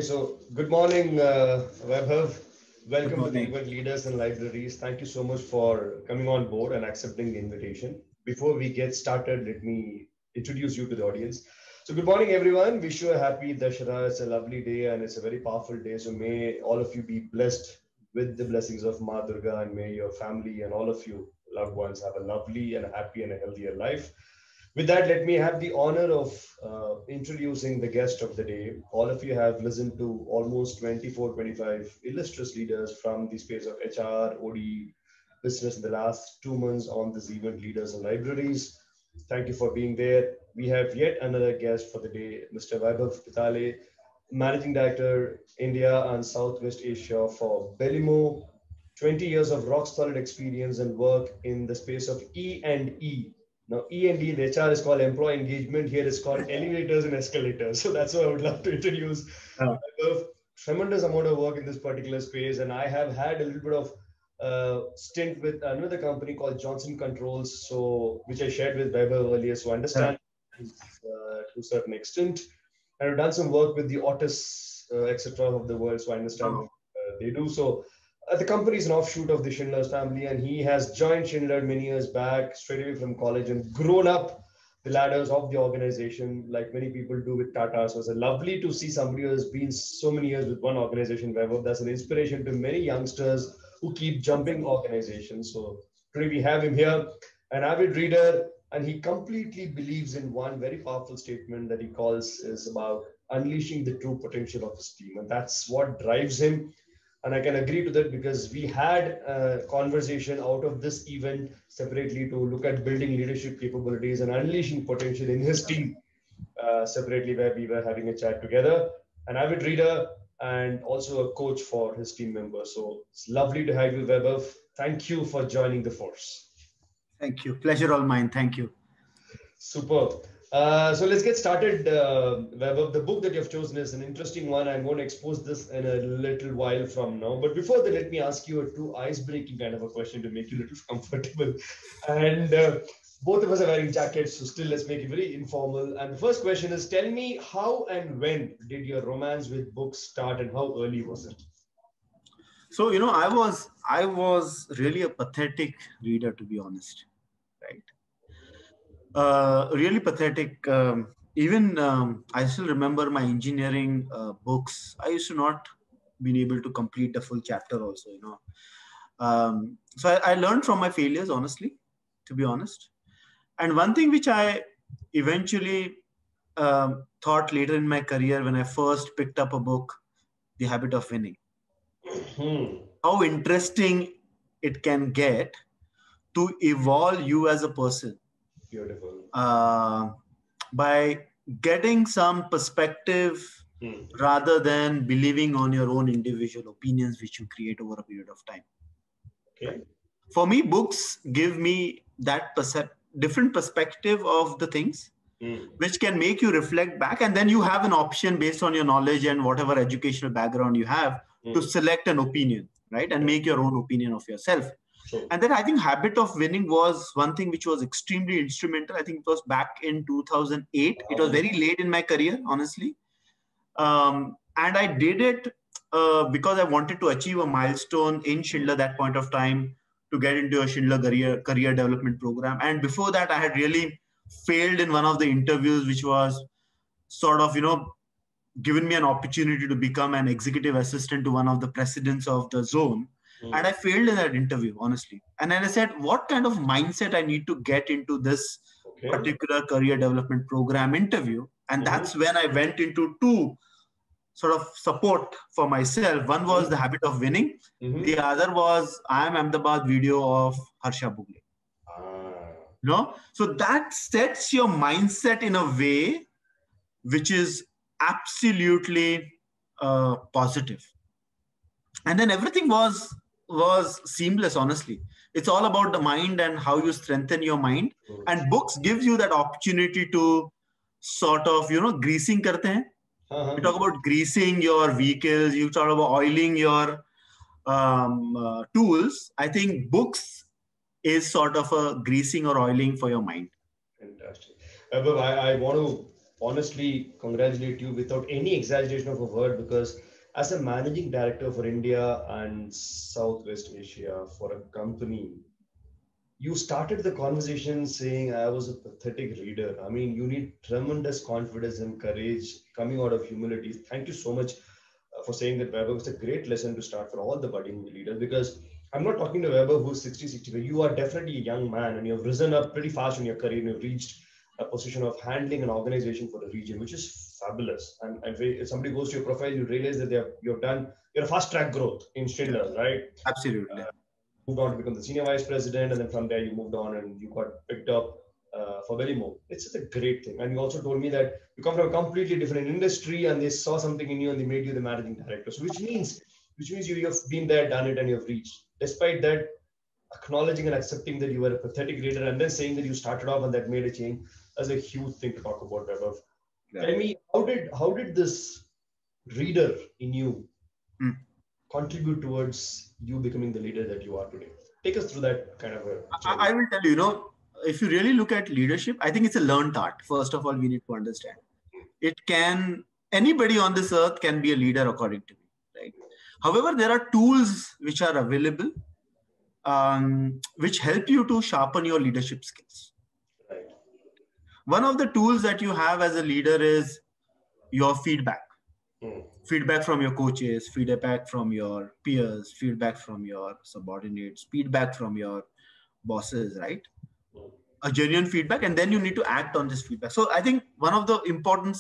Okay, so good morning, Vaibhav. Good Welcome to the morning. event Leaders and Libraries. Thank you so much for coming on board and accepting the invitation. Before we get started, let me introduce you to the audience. So, good morning, everyone. Wish you a happy Dashara. It's a lovely day and it's a very powerful day. So, may all of you be blessed with the blessings of Ma Durga, and may your family and all of you loved ones have a lovely and happy and a healthier life. With that, let me have the honor of introducing the guest of the day. All of you have listened to almost 24, 25 illustrious leaders from the space of HR, OD, business in the last 2 months on this event, Leaders and Libraries. Thank you for being there. We have yet another guest for the day, Mr. Vaibhav Pitale, Managing Director, India and Southwest Asia for Belimo. 20 years of rock solid experience and work in the space of E&E. Now, E&E in HR is called employee engagement. Here it's called elevators and escalators. So that's what I would love to introduce. Oh, I have tremendous amount of work in this particular space, and I have had a little bit of stint with another company called Johnson Controls, so which I shared with Vaibhav earlier. So I yeah. understand to a certain extent, and I've done some work with the Otis, etc. of the world. So I understand Oh, what they do. So the company is an offshoot of the Schindler's family, and he has joined Schindler many years back, straight away from college, and grown up the ladders of the organization, like many people do with Tata. So it's lovely to see somebody who has been so many years with one organization. Vaibhav, that's an inspiration to many youngsters who keep jumping organizations. So today we have him here, an avid reader, and he completely believes in one very powerful statement that he calls is about unleashing the true potential of his team, and that's what drives him. And I can agree to that because we had a conversation out of this event separately to look at building leadership capabilities and unleashing potential in his team separately, where we were having a chat together. An avid reader and also a coach for his team members. So it's lovely to have you, Vaibhav. Thank you for joining the force. thank you. Pleasure all mine. Thank you. Superb. So let's get started. Vaibhav. The book that you've chosen is an interesting one. I'm going to expose this in a little while from now. But before that, let me ask you a two ice-breaking kind of a question to make you a little comfortable. And both of us are wearing jackets, so still let's make it very informal. And the first question is, tell me how and when did your romance with books start, and how early was it? So, I was really a pathetic reader, to be honest, right? Really pathetic. Even I still remember my engineering books. I used to not been able to complete the full chapter also. So I learned from my failures, honestly, to be honest. And one thing which I eventually thought later in my career when I first picked up a book, The Habit of Winning, Hmm. how interesting it can get to evolve you as a person Beautiful. by getting some perspective Hmm. rather than believing on your own individual opinions which you create over a period of time. Okay. For me, books give me that different perspective of the things Hmm. which can make you reflect back, and then you have an option based on your knowledge and whatever educational background you have to Hmm. select an opinion, right, and make your own opinion of yourself. True. And then I think Habit of Winning was one thing which was extremely instrumental. I think it was back in 2008. It was Wow. very late in my career, honestly, and I did it because I wanted to achieve a milestone in Schindler that point of time, to get into a Schindler career development program. And before that, I had really failed in one of the interviews, which was sort of, given me an opportunity to become an executive assistant to one of the presidents of the zone. Hmm. And I failed in that interview, honestly. And then I said, what kind of mindset I need to get into this Okay. particular career development program interview? And that's when I went into two sort of support for myself. One was The Habit of Winning. Mm-hmm. The other was I Am Ahmedabad video of Harsha Bugle. So that sets your mindset in a way which is absolutely positive. And then everything was seamless, honestly. It's all about the mind and how you strengthen your mind. And books gives you that opportunity to sort of, greasing karte hain. You talk about greasing your vehicles, you talk about oiling your tools. I think books is sort of a greasing or oiling for your mind. Fantastic. Vaibhav, I want to honestly congratulate you without any exaggeration of a word, because as a managing director for India and Southwest Asia for a company, you started the conversation saying I was a pathetic reader. I mean, you need tremendous confidence and courage coming out of humility. Thank you so much for saying that, Vaibhav. It's a great lesson to start for all the budding leaders, because I'm not talking to Vaibhav who's 60, 65. You are definitely a young man and you've risen up pretty fast in your career and you've reached a position of handling an organization for a region, which is fabulous. And if somebody goes to your profile, you realize that you're a fast track growth in Schindler, right? Absolutely. Moved on to become the senior vice president, and then from there you moved on and you got picked up for Belimo. It's such a great thing. And you also told me that you come from a completely different industry, and they saw something in you and they made you the managing director. So which means you've been there, done it, and you've reached. Despite that, acknowledging and accepting that you were a pathetic leader, and then saying that you started off and that made a change, that's a huge thing to talk about, Vaibhav. Yeah. Tell me, how did this reader in you contribute towards you becoming the leader that you are today? Take us through that kind of a journey. I will tell you, if you really look at leadership, I think it's a learned art. First of all, we need to understand. Anybody on this earth can be a leader according to me, right? However, there are tools which are available, which help you to sharpen your leadership skills. Right. One of the tools that you have as a leader is your feedback. Feedback from your coaches, feedback from your peers, feedback from your subordinates, feedback from your bosses, right? A genuine feedback, and then you need to act on this feedback. So I think one of the important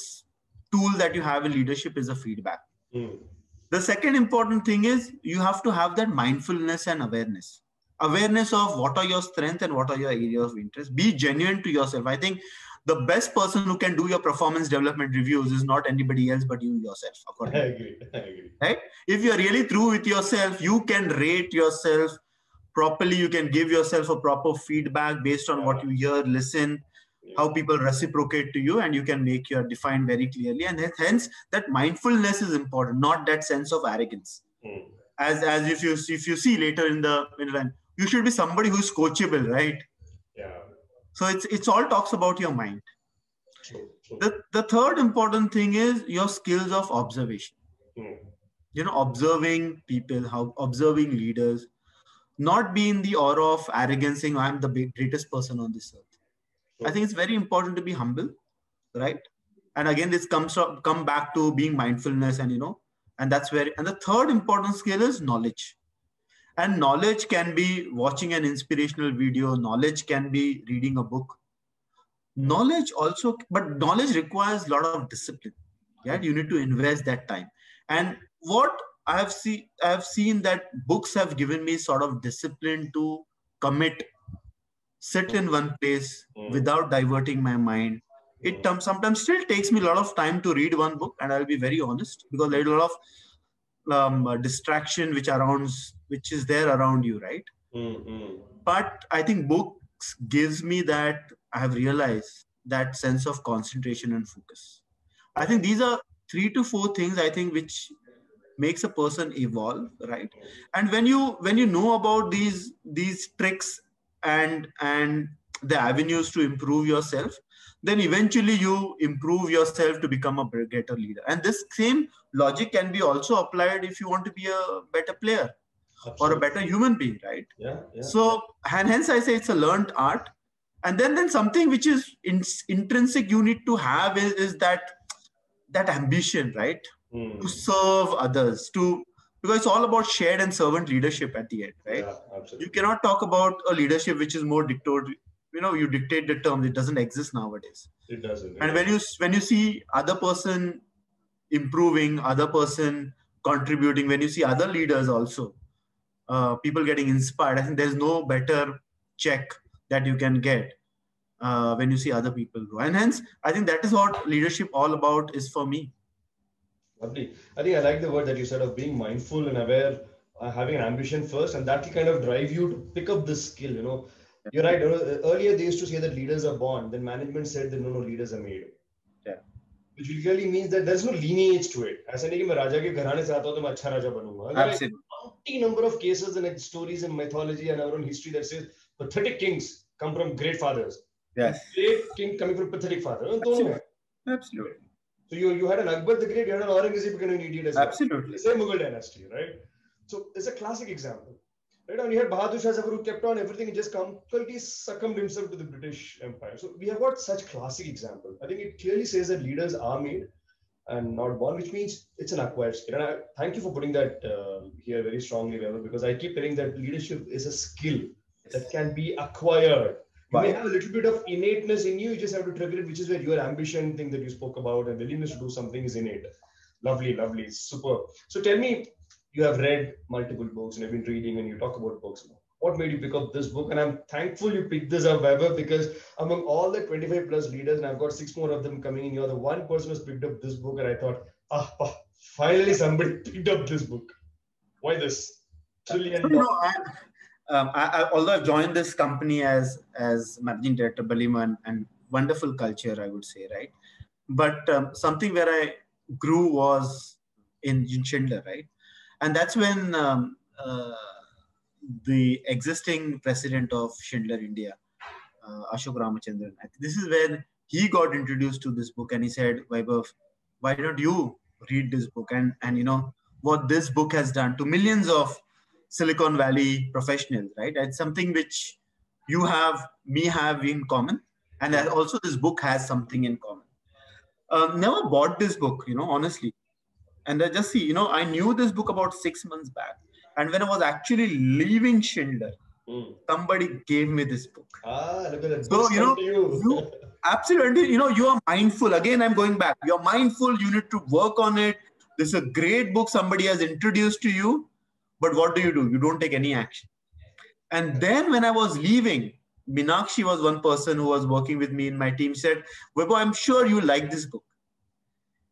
tools that you have in leadership is a feedback. The second important thing is you have to have that mindfulness and awareness. Awareness of what are your strengths and what are your areas of interest. Be genuine to yourself. I think the best person who can do your performance development reviews is not anybody else but you yourself. I agree. Right? If you're really through with yourself, you can rate yourself properly. You can give yourself a proper feedback based on what you hear, listen, how people reciprocate to you, and you can make your define very clearly. And hence that mindfulness is important, not that sense of arrogance. As if you see later in the line, you should be somebody who is coachable, right? Yeah. So it's all talks about your mind. True. The third important thing is your skills of observation. Observing people, observing leaders, not be in the aura of arrogance saying I'm the greatest person on this earth. I think it's very important to be humble, right? And again, this come back to being mindfulness, and and that's where. And the third important skill is knowledge. And knowledge can be watching an inspirational video. Knowledge can be reading a book. Knowledge also, but knowledge requires a lot of discipline. Yeah, you need to invest that time. And what I have seen that books have given me sort of discipline to commit, sit in one place without diverting my mind. It sometimes still takes me a lot of time to read one book, and I'll be very honest, because there's a lot of distraction which is there around you, right? But I think books gives me that, I have realized, that sense of concentration and focus. I think these are 3 to 4 things, I think, which makes a person evolve, right? And when you know about these tricks and the avenues to improve yourself, then eventually you improve yourself to become a greater leader. And this same logic can be also applied if you want to be a better player. Absolutely. Or a better human being, right? Yeah. So, and hence I say it's a learned art. And then something which is intrinsic you need to have is that ambition, right? To serve others, because it's all about shared and servant leadership at the end, right? Yeah, absolutely. You cannot talk about a leadership which is more dictatorial. You dictate the terms. It doesn't exist nowadays. It doesn't. And when you see other person improving, other person contributing, when you see other leaders also, people getting inspired, I think there's no better check that you can get when you see other people grow. And hence, I think that is what leadership all about is for me. Lovely. I think I like the word that you said of being mindful and aware, having an ambition first, and that will kind of drive you to pick up this skill. You're right. Earlier they used to say that leaders are born. Then management said that no, leaders are made. Yeah. Which really means that there's no lineage to it. ऐसा नहीं कि मैं राजा के घराने से आता हूँ तो मैं अच्छा राजा बनूंगा. Absolutely. Like, number of cases and stories and mythology and our own history that says pathetic kings come from great fathers. Yes. Great king coming from pathetic father. Absolutely. So you had an Akbar the Great, you had an Aurangzeb becoming an idiot as well. Absolutely. The same Mughal dynasty, right? So it's a classic example. Right? And you had Bahadur Shah Zafar who kept on everything and just completely succumbed himself to the British Empire. So we have got such classic example. I think it clearly says that leaders are made and not born, which means it's an acquired skill. And I thank you for putting that here very strongly, Vaibhav, because I keep telling that leadership is a skill that can be acquired. You may have a little bit of innateness in you, you just have to trigger it, which is where your ambition thing that you spoke about and willingness to do something is innate. Lovely, lovely, super. So tell me, you have read multiple books and you've been reading and you talk about books. What made you pick up this book? And I'm thankful you picked this up, Vaibhav, because among all the 25 plus leaders, and I've got 6 more of them coming in, you're the one person who's picked up this book. And I thought, finally somebody picked up this book. Why this? Although I've joined this company as managing director, Belimo, and wonderful culture, I would say, right? But something where I grew was in Schindler, right? And that's when the existing president of Schindler India, Ashok Ramachandran, this is when he got introduced to this book, and he said, Vaibhav, why don't you read this book? And what this book has done to millions of Silicon Valley professionals, right? It's something which you me have in common. And also this book has something in common. Never bought this book, honestly. And I just see, I knew this book about 6 months back. And when I was actually leaving Schindler, somebody gave me this book. Look at that. So, you absolutely, you are mindful. Again, I'm going back. You're mindful. You need to work on it. This is a great book somebody has introduced to you. But what do? You don't take any action. And then when I was leaving, Meenakshi was one person who was working with me in my team, said, Vaibhav, I'm sure you like this book.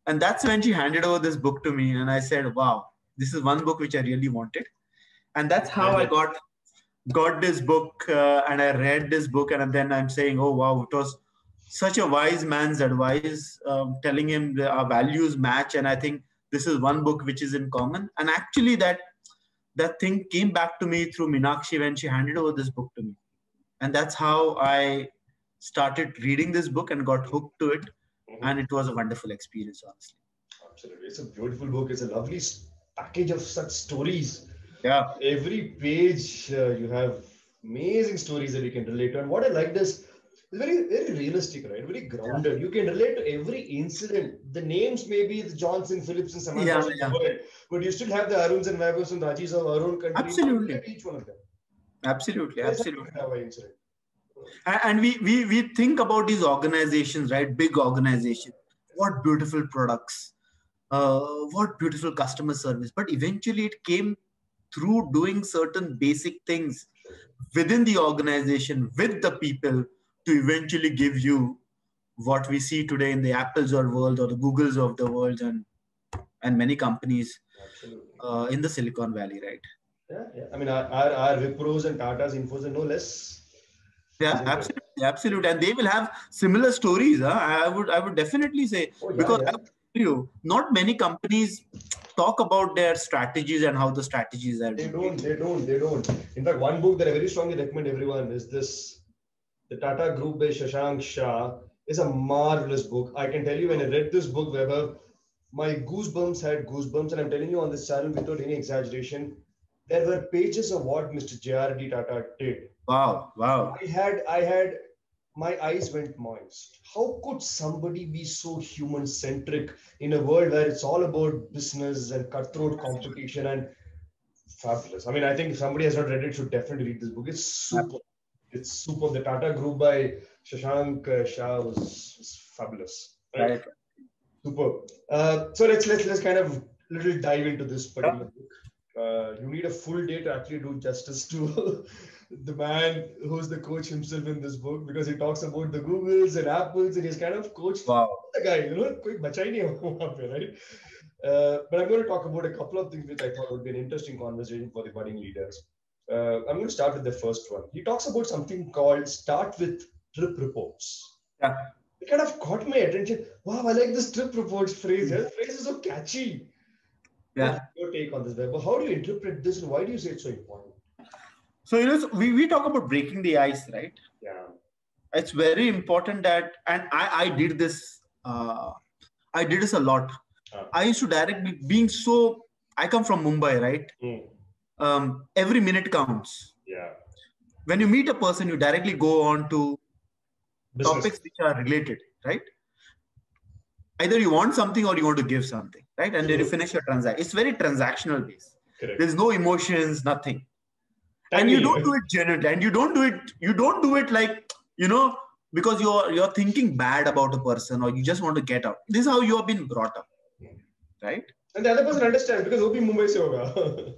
And that's when she handed over this book to me. And I said, wow, this is one book which I really wanted. And that's how I got this book and I read this book. And then I'm saying, oh, wow, it was such a wise man's advice, telling him our values match. And I think this is one book which is in common. And actually that thing came back to me through Meenakshi when she handed over this book to me. And that's how I started reading this book and got hooked to it. And it was a wonderful experience, honestly. Absolutely. It's a beautiful book. It's a lovely package of such stories. Yeah. Every page you have amazing stories that you can relate to. And what I liked is it's very, very realistic, right? Very grounded. You can relate to every incident. The names may be the Johnson, Phillips, and Samantha, but you still have the Aruns and Vaibhavs and Rajis of our own country. Absolutely. Each one of them. Absolutely. And we think about these organizations, right? Big organizations. What beautiful products. What beautiful customer service. But eventually it came through doing certain basic things within the organization, with the people, to eventually give you what we see today in the Apples of the world or the Googles of the world and many companies in the Silicon Valley, right? Yeah. I mean, our Wipros and Tatas, Infos, and no less. Yeah, absolutely. And they will have similar stories. I would definitely say, because I tell you, not many companies talk about their strategies and how the strategies are. They don't. In fact, one book that I very strongly recommend everyone is this. The Tata Group by Shashank Shah is a marvelous book. I can tell you, when I read this book, Vaibhav, my goosebumps had goosebumps. And I'm telling you on this channel without any exaggeration, there were pages of what Mr. J.R.D. Tata did. Wow. I had, my eyes went moist. How could somebody be so human-centric in a world where it's all about business and cutthroat competition and fabulous? I mean, I think if somebody has not read it, should definitely read this book. It's super. It's super. The Tata Group by Shashank Shah was fabulous. Right? Super. So let's kind of little dive into this particular book. You need a full day to actually do justice to the man who's the coach himself in this book, because he talks about the Googles and Apples and he's kind of coached the guy, quick bachai nahi right? But I'm going to talk about a couple of things which I thought would be an interesting conversation for the budding leaders. I'm going to start with the first one. He talks about something called start with trip reports. Yeah. It kind of caught my attention. Wow, I like this trip reports phrase. The phrase is so catchy. Yeah. What's your take on this, Vaibhav? How do you interpret this and why do you say it's so important? So, we talk about breaking the ice, right? Yeah. It's very important that, and I did this I did this a lot. I used to directly I come from Mumbai, right? Every minute counts. Yeah. When you meet a person, you directly go on to Business. Topics which are related, right? Either you want something or you want to give something, right? And then you finish your transaction. It's very transactional based. Correct. There's no emotions, nothing. Tiny. And you don't do it genuinely. And you don't do it like, because you're thinking bad about a person or you just want to get out. This is how you have been brought up, right? And the other person understands because wo bhi Mumbai se hoga.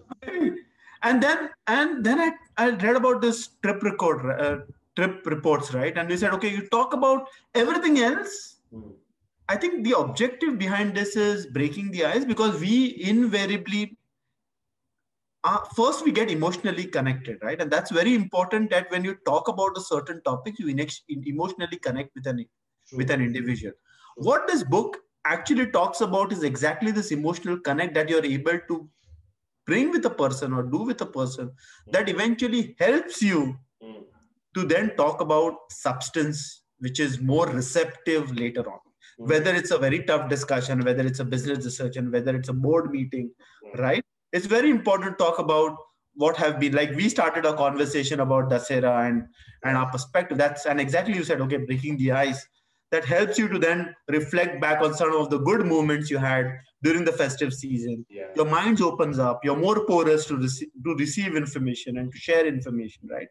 And then I read about this trip reports, right? And we said, okay, you talk about everything else. I think the objective behind this is breaking the ice, because we invariably first we get emotionally connected, right? And that's very important, that when you talk about a certain topic, you emotionally connect with an individual. What this book actually talks about is exactly this emotional connect that you're able to bring with a person or do with a person that eventually helps you to then talk about substance, which is more receptive later on. Whether it's a very tough discussion, whether it's a business discussion, whether it's a board meeting, right? It's very important to talk about what have been, like we started a conversation about Dasera and our perspective. And exactly you said, okay, breaking the ice, that helps you to then reflect back on some of the good moments you had during the festive season. Yeah. Your mind opens up, you're more porous to receive information and to share information, right?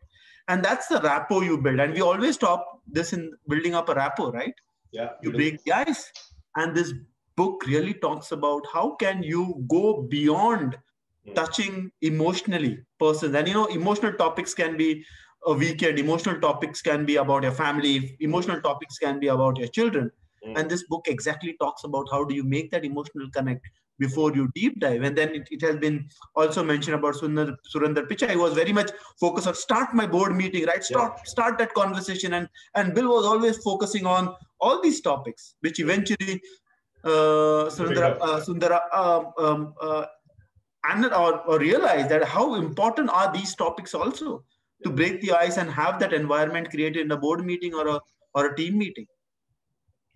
And that's the rapport you build. And we always stop this in building up a rapport, right? Yeah. You break the ice. And this book really talks about how can you go beyond touching emotionally persons. And emotional topics can be a weekend, emotional topics can be about your family, emotional topics can be about your children. And this book exactly talks about how do you make that emotional connect before you deep dive. And then it has been also mentioned about Surinder Pichai. He was very much focused on start my board meeting, right? Start that conversation. And Bill was always focusing on all these topics, which eventually Sundara or realize that how important are these topics also to break the ice and have that environment created in a board meeting or a team meeting.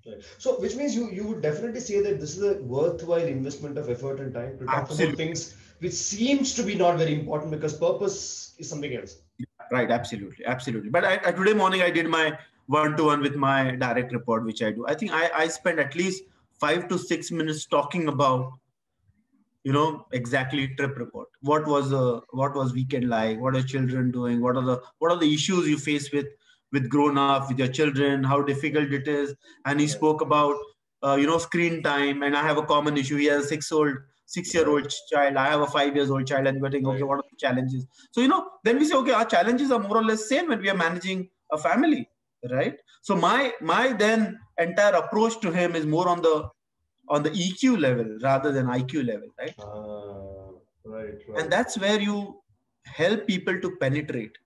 Right. So, which means you would definitely say that this is a worthwhile investment of effort and time to talk about things which seems to be not very important because purpose is something else. Right. Absolutely. But today morning I did my one-to-one with my direct report, which I do. I think I spent at least 5 to 6 minutes talking about, exactly trip report. What was weekend like? What are children doing? What are the issues you face with grown up, with your children? How difficult it is? And he spoke about screen time. And I have a common issue. He has a 6-year-old child. I have a 5-year-old child. And we're thinking, okay, what are the challenges? So then we say, okay, our challenges are more or less same when we are managing a family, right? So my then entire approach to him is more on the EQ level rather than IQ level, right? Right. And that's where you help people to penetrate.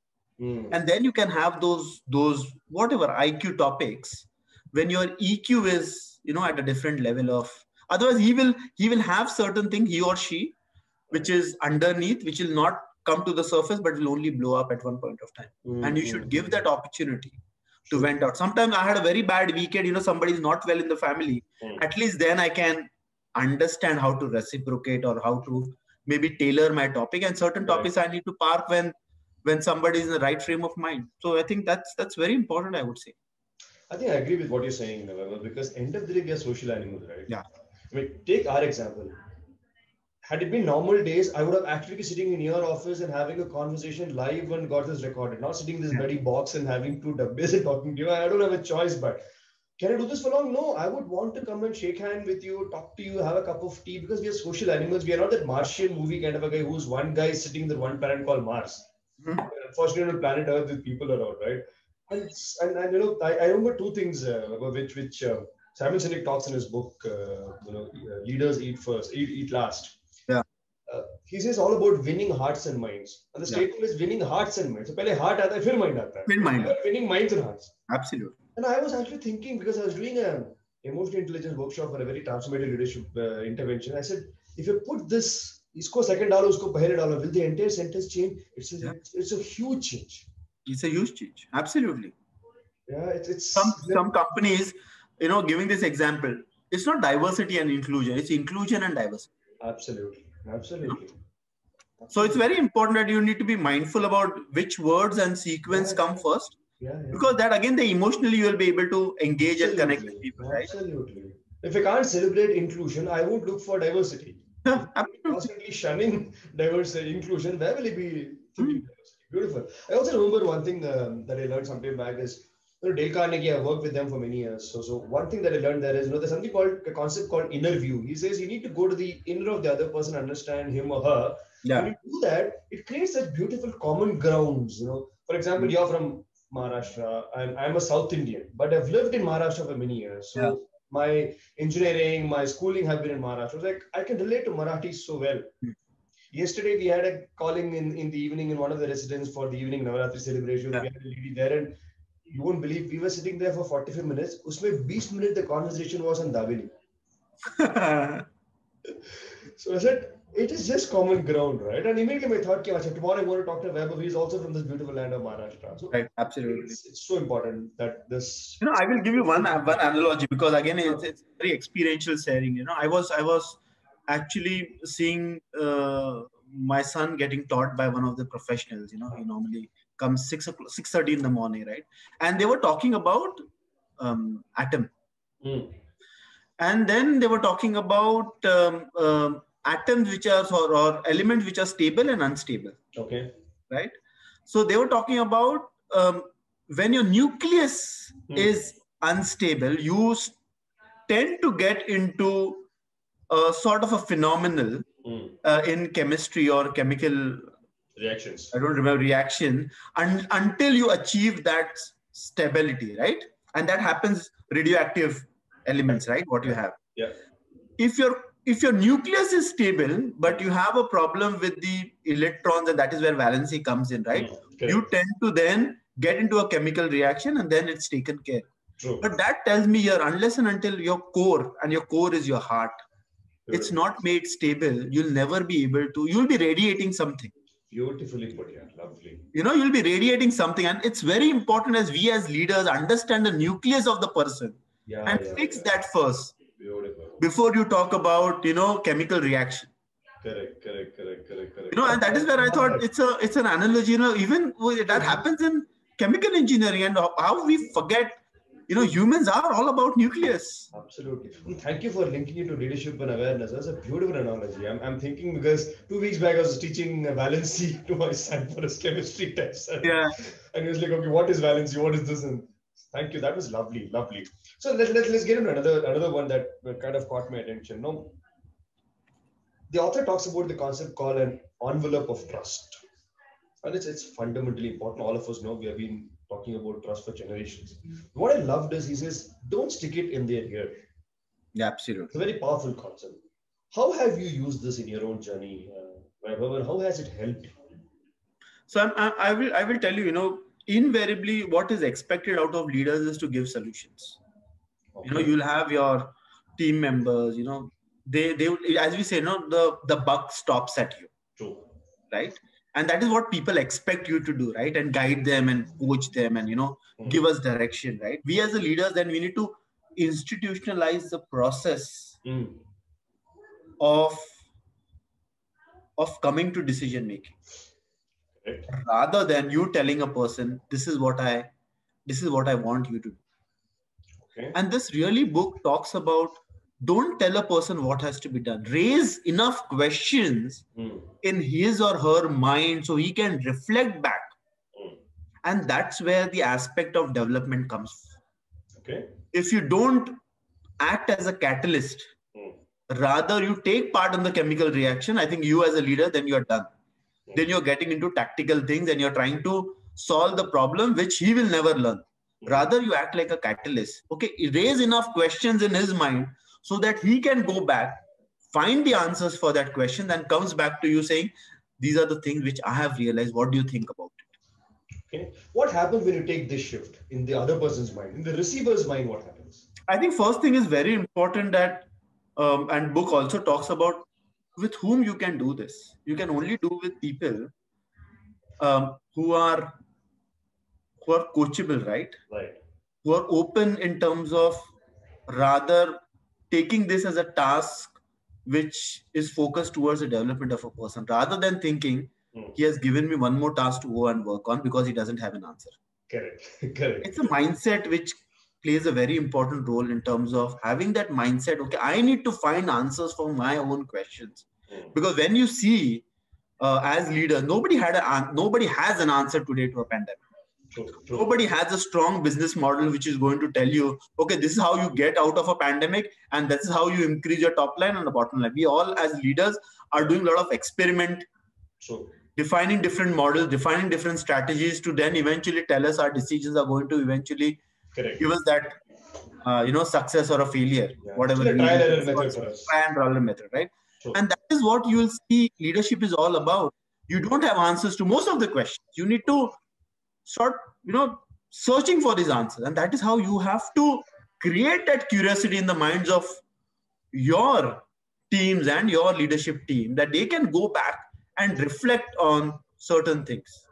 And then you can have those whatever IQ topics when your EQ is, at a different level of, otherwise he will have certain thing, he or she, which is underneath, which will not come to the surface, but will only blow up at one point of time. And you should give that opportunity to vent out. Sometimes I had a very bad weekend, somebody's not well in the family. At least then I can understand how to reciprocate or how to maybe tailor my topic. And certain topics I need to park when somebody is in the right frame of mind. So I think that's very important, I would say. I think I agree with what you're saying, Vaibhav, because end of the day, we are social animals, right? Yeah. I mean, take our example. Had it been normal days, I would have actually been sitting in your office and having a conversation live when got this recorded, not sitting in this bloody box and having 2 dubbies and talking to you. I don't have a choice, but can I do this for long? No, I would want to come and shake hand with you, talk to you, have a cup of tea, because we are social animals. We are not that Martian movie kind of a guy who's one guy sitting in the one planet called Mars. Unfortunately, on planet Earth with people around, right? And I remember 2 things which Simon Sinek talks in his book, Leaders Eat First, Eat Last. Yeah. He says all about winning hearts and minds. And the statement is winning hearts and minds. So, pehle heart aata hai, fir mind aata hai. Winning minds and hearts. Absolutely. And I was actually thinking, because I was doing an emotional intelligence workshop for a very transformative leadership intervention. I said, if you put this, isko second dalo, usko pehle dalo, will the entire sentence change? It's a huge change. It's a huge change. Absolutely. Yeah, it's some companies giving this example, it's not diversity and inclusion, it's inclusion and diversity. Absolutely. Absolutely. So it's very important that you need to be mindful about which words and sequence come first. Because that again, emotionally you will be able to engage and connect with people, right? Absolutely. If I can't celebrate inclusion, I won't look for diversity. Constantly shunning diversity, inclusion, where will he be thinking diversity? Beautiful. I also remember one thing that I learned some time back is, Dale Carnegie, I worked with them for many years. So one thing that I learned there is, there's something called a concept called inner view. He says you need to go to the inner of the other person, understand him or her. Yeah. When you do that, it creates such beautiful common grounds. For example, you're from Maharashtra and I'm a South Indian, but I've lived in Maharashtra for many years. So my engineering, my schooling have been in Maharashtra. Like I can relate to Marathi so well. Yesterday we had a calling in the evening in one of the residents for the evening Navaratri celebration. We had a lady there and you won't believe we were sitting there for 45 minutes. Usme 20 minutes the conversation was on Davini. So I said, it is just common ground, right? And immediately my thought came, tomorrow I want to talk to Vaibhav. He's also from this beautiful land of Maharashtra. So right, absolutely. It's so important that this. I will give you one analogy because again, it's very experiential sharing. I was actually seeing my son getting taught by one of the professionals. He normally comes 6:30 in the morning, right? And they were talking about atom. And then they were talking about atoms which are or elements which are stable and unstable. Okay. Right. So they were talking about when your nucleus is unstable, you tend to get into a sort of a phenomenal in chemistry or chemical reactions. I don't remember reaction until you achieve that stability, right? And that happens radioactive elements, right? What you have. Yeah. If your nucleus is stable, but you have a problem with the electrons, and that is where valency comes in, right? You tend to then get into a chemical reaction and then it's taken care. True. But that tells me here, unless and until your core, and your core is your heart, it's not made stable, you'll never be able to, you'll be radiating something. Beautifully put, yeah, lovely. You'll be radiating something, and it's very important as we as leaders understand the nucleus of the person and fix that first. Beautiful. Before you talk about, chemical reaction. Correct. And that is where I thought it's an analogy, even that happens in chemical engineering and how we forget, humans are all about nucleus. Absolutely. Thank you for linking it to leadership and awareness. That's a beautiful analogy. I'm thinking because 2 weeks back I was teaching valency to my son for his chemistry test. And he was like, okay, what is valency? What is this? And thank you. That was lovely. So let's get into another one that kind of caught my attention. The author talks about the concept called an envelope of trust. And it's fundamentally important. All of us know we have been talking about trust for generations. What I loved is he says, don't stick it in their ear. Yeah, absolutely. It's a very powerful concept. How have you used this in your own journey, Vaibhav, and how has it helped you? So I will tell you, invariably what is expected out of leaders is to give solutions. Okay. You'll have your team members, they as we say, the buck stops at you. True. Right? And that is what people expect you to do, right? And guide them and coach them and, give us direction, right? We as a leaders, then we need to institutionalize the process of coming to decision making. Right. Rather than you telling a person, this is what I want you to do. Okay. And this really book talks about, don't tell a person what has to be done. Raise enough questions in his or her mind so he can reflect back. And that's where the aspect of development comes. Okay. If you don't act as a catalyst, rather you take part in the chemical reaction, I think you as a leader, then you're done. Then you're getting into tactical things and you're trying to solve the problem, which he will never learn. Rather, you act like a catalyst. Okay, raise enough questions in his mind so that he can go back, find the answers for that question, and comes back to you saying, these are the things which I have realized. What do you think about it? Okay. What happens when you take this shift in the other person's mind, in the receiver's mind? What happens? I think first thing is very important that, and book also talks about with whom you can do this. You can only do with people who are coachable, right? Right. Who are open in terms of rather taking this as a task which is focused towards the development of a person, rather than thinking he has given me one more task to go and work on because he doesn't have an answer. Correct. Correct. It's a mindset which plays a very important role in terms of having that mindset. Okay, I need to find answers for my own questions, because when you see as leader, nobody has an answer today to a pandemic. True. Nobody has a strong business model which is going to tell you, okay, this is how you get out of a pandemic and this is how you increase your top line and the bottom line. We all as leaders are doing a lot of experiment, defining different models, defining different strategies to then eventually tell us our decisions are going to eventually give us that success or a failure, whatever. Trial and error method for us. Trial and error method, right? And that is what you will see leadership is all about. You don't have answers to most of the questions. You need to start, searching for these answers. And that is how you have to create that curiosity in the minds of your teams and your leadership team, that they can go back and reflect on certain things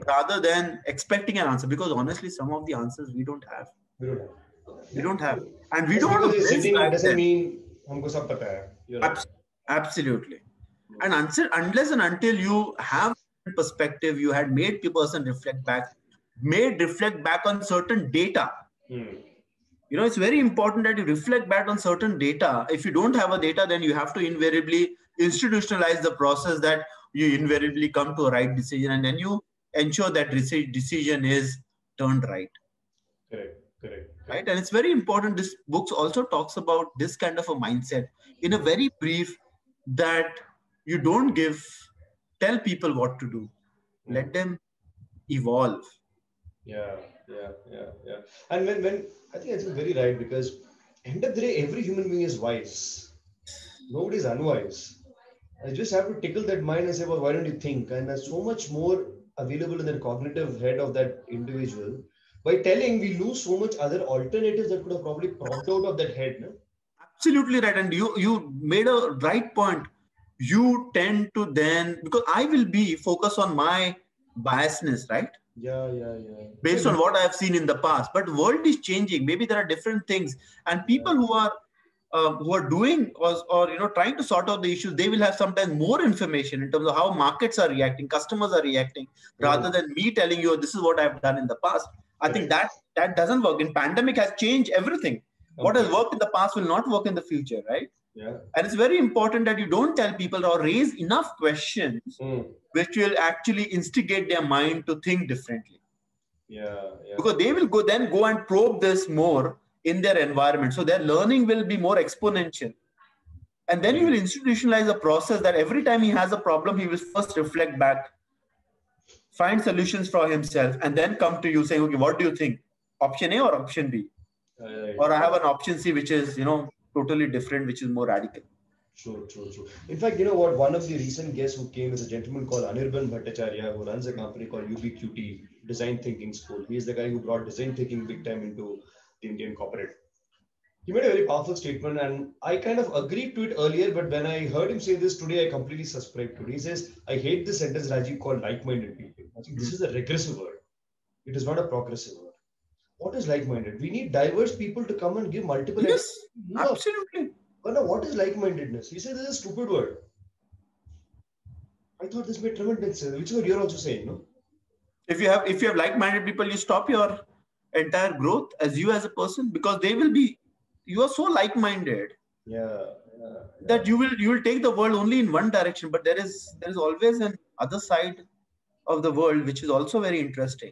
rather than expecting an answer. Because honestly, some of the answers we don't have. We don't have. And we don't want to doesn't mean humko sab pata hai. Right. Absolutely. And unless and until you have perspective, you had made the person reflect back on certain data. It's very important that you reflect back on certain data. If you don't have a data, then you have to invariably institutionalize the process that you invariably come to a right decision, and then you ensure that decision is turned right. Correct. Right. And it's very important. This book also talks about this kind of a mindset in a very brief, that you don't tell people what to do. Let them evolve. Yeah. And when I think it's very right, because end of the day, every human being is wise. Nobody is unwise. I just have to tickle that mind and say, well, why don't you think? And there's so much more available in the cognitive head of that individual. By telling, we lose so much other alternatives that could have probably popped out of that head. No? Absolutely right. And you made a right point. You tend to then, because I will be focused on my biasness, right? Yeah. Based on what I have seen in the past. But the world is changing. Maybe there are different things. And people who are doing or trying to sort out the issues, they will have sometimes more information in terms of how markets are reacting, customers are reacting, rather than me telling you, this is what I've done in the past. I think that doesn't work. In pandemic has changed everything. What has worked in the past will not work in the future, right? Yeah. And it's very important that you don't tell people or raise enough questions which will actually instigate their mind to think differently. Yeah. Because they will go and probe this more in their environment. So their learning will be more exponential. And then you will institutionalize a process that every time he has a problem, he will first reflect back, find solutions for himself, and then come to you saying, okay, what do you think? Option A or option B? Or I have an option C, which is, totally different, which is more radical. True. In fact, what? One of the recent guests who came is a gentleman called Anirban Bhattacharya, who runs a company called UBQT, Design Thinking School. He's the guy who brought design thinking big time into the Indian corporate. He made a very powerful statement, and I kind of agreed to it earlier, but when I heard him say this today, I completely subscribed to it. He says, I hate this sentence, Rajiv, called like-minded people. I think this is a regressive word. It is not a progressive word. What is like-minded? We need diverse people to come and give multiple. Yes, absolutely. But now, what is like-mindedness? He said this is a stupid word. I thought this made tremendous sense, which is what you're also saying, no? If you have like-minded people, you stop your entire growth as a person, because you are so like-minded. That you will take the world only in one direction, but there is always an other side of the world which is also very interesting.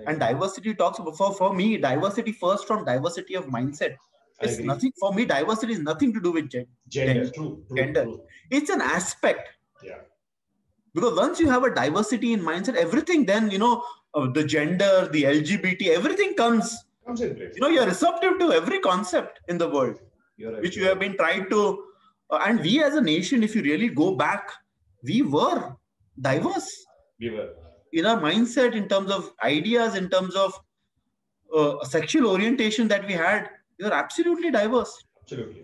And diversity talks about, for me, diversity first from diversity of mindset. It's nothing for me. Diversity is nothing to do with gender. True. It's an aspect. Yeah. Because once you have a diversity in mindset, everything then the gender, the LGBT, everything comes in place. You're receptive to every concept in the world, which you have been trying to. And we as a nation, if you really go back, we were diverse. We were. In our mindset, in terms of ideas, in terms of sexual orientation that we had, we were absolutely diverse. Absolutely.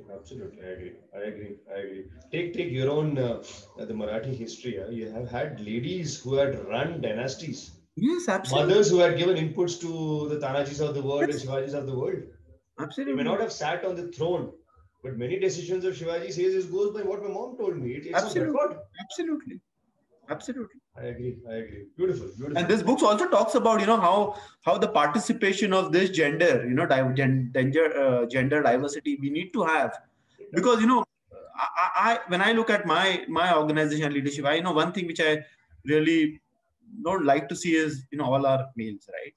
I agree. Take your own the Marathi history. You have had ladies who had run dynasties. Yes, absolutely. Mothers who had given inputs to the Tanajis of the world and Shivajis of the world. He may Absolutely. not have sat on the throne, but many decisions of Shivaji says it goes by what my mom told me. It's on Absolutely. record. Absolutely. Absolutely. I agree. I agree. Beautiful. And Beautiful. this book also talks about, how the participation of this gender, gender diversity we need to have, It does. because when I look at my organization leadership, I know one thing which I really don't like to see is all our males, right?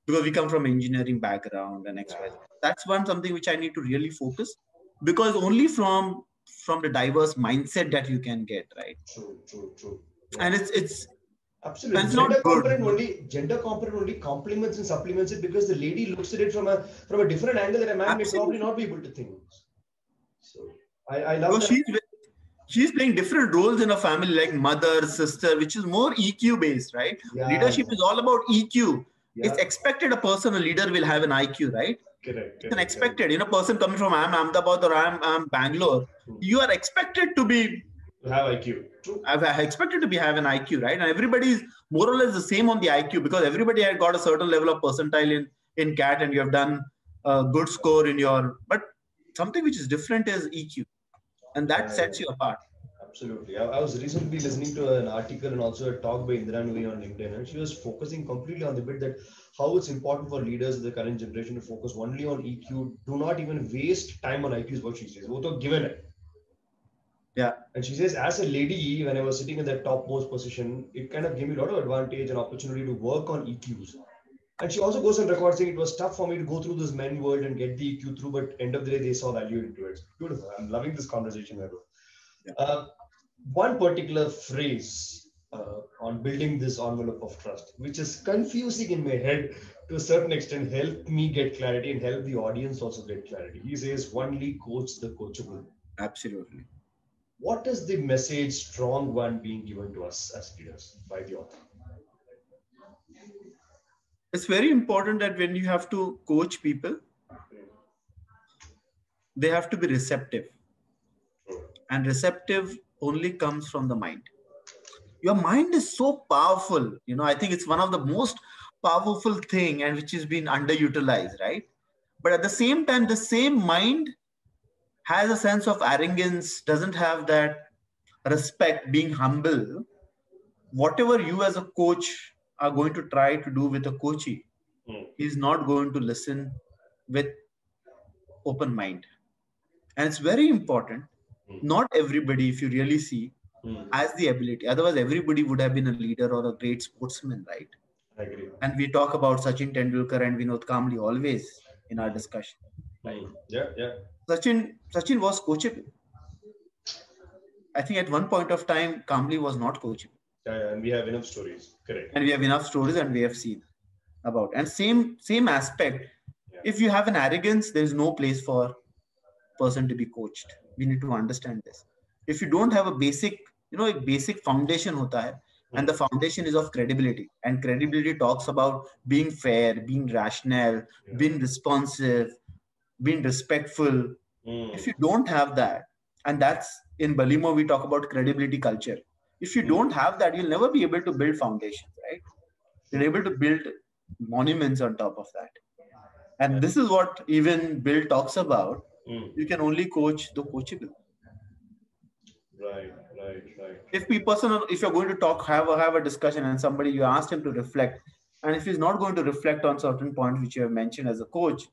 Because we come from engineering background and Yeah. XYZ. That's one something which I need to really focus, because only from the diverse mindset that you can get, right? True. True. True. Yeah. And it's Absolutely. it's not good. Gender component only complements and supplements it because the lady looks at it from a different angle that a man may probably Absolutely. not be able to think. So I love Because that. she's playing different roles in a family, like mother, sister, which is more EQ based, right? Yeah. Leadership is all about EQ. Yeah. It's expected a leader will have an IQ, right? Correct. It's an expected. Person coming from I'm Ahmedabad or I'm Bangalore, you are expected to be To have IQ. True. I've expected to be have an IQ, right? And everybody is more or less the same on the IQ, because everybody had got a certain level of percentile in CAT, and you have done a good score in your. But something which is different is EQ, and that sets you apart. Absolutely. I was recently listening to an article and also a talk by Indira Nuri on LinkedIn, and she was focusing completely on the bit that how it's important for leaders of the current generation to focus only on EQ. Do not even waste time on IQ is what she says. वो तो given है. Yeah. And she says, as a lady, when I was sitting in that topmost position, it kind of gave me a lot of advantage and opportunity to work on EQs. And she also goes on record saying it was tough for me to go through this men world and get the EQ through, but end of the day, they saw value into it. Beautiful. I'm loving this conversation, Vaibhav. Yeah. One particular phrase on building this envelope of trust, which is confusing in my head to a certain extent, help me get clarity and help the audience also get clarity. He says, only coach the coachable. Absolutely. What is the message strong one being given to us as leaders by the author? It's very important that when you have to coach people, they have to be receptive. And receptive only comes from the mind. Your mind is so powerful. I think it's one of the most powerful thing, and which has been underutilized, right? But at the same time, the same mind has a sense of arrogance, doesn't have that respect, being humble. Whatever you as a coach are going to try to do with a coachee, he's not going to listen with open mind. And it's very important. Not everybody, if you really see, has the ability. Otherwise, everybody would have been a leader or a great sportsman, right? I agree. And we talk about Sachin Tendulkar and Vinod Kamli always in our discussion. Right? Yeah. Sachin was coachable. I think at one point of time, Kamli was not coachable. Yeah, and we have enough stories. Correct. And we have enough stories, and we have seen about. And same aspect. Yeah. If you have an arrogance, there is no place for person to be coached. We need to understand this. If you don't have a basic foundation hota hai, and the foundation is of credibility, and credibility talks about being fair, being rational, being responsive, being respectful. If you don't have that, and that's in Belimo, we talk about credibility culture. If you don't have that, you'll never be able to build foundations, right? You're able to build monuments on top of that. And this is what even Bill talks about. You can only coach the coachable. Right. If you're going to talk, have a discussion, and somebody you asked him to reflect, and if he's not going to reflect on certain points which you have mentioned as a coach,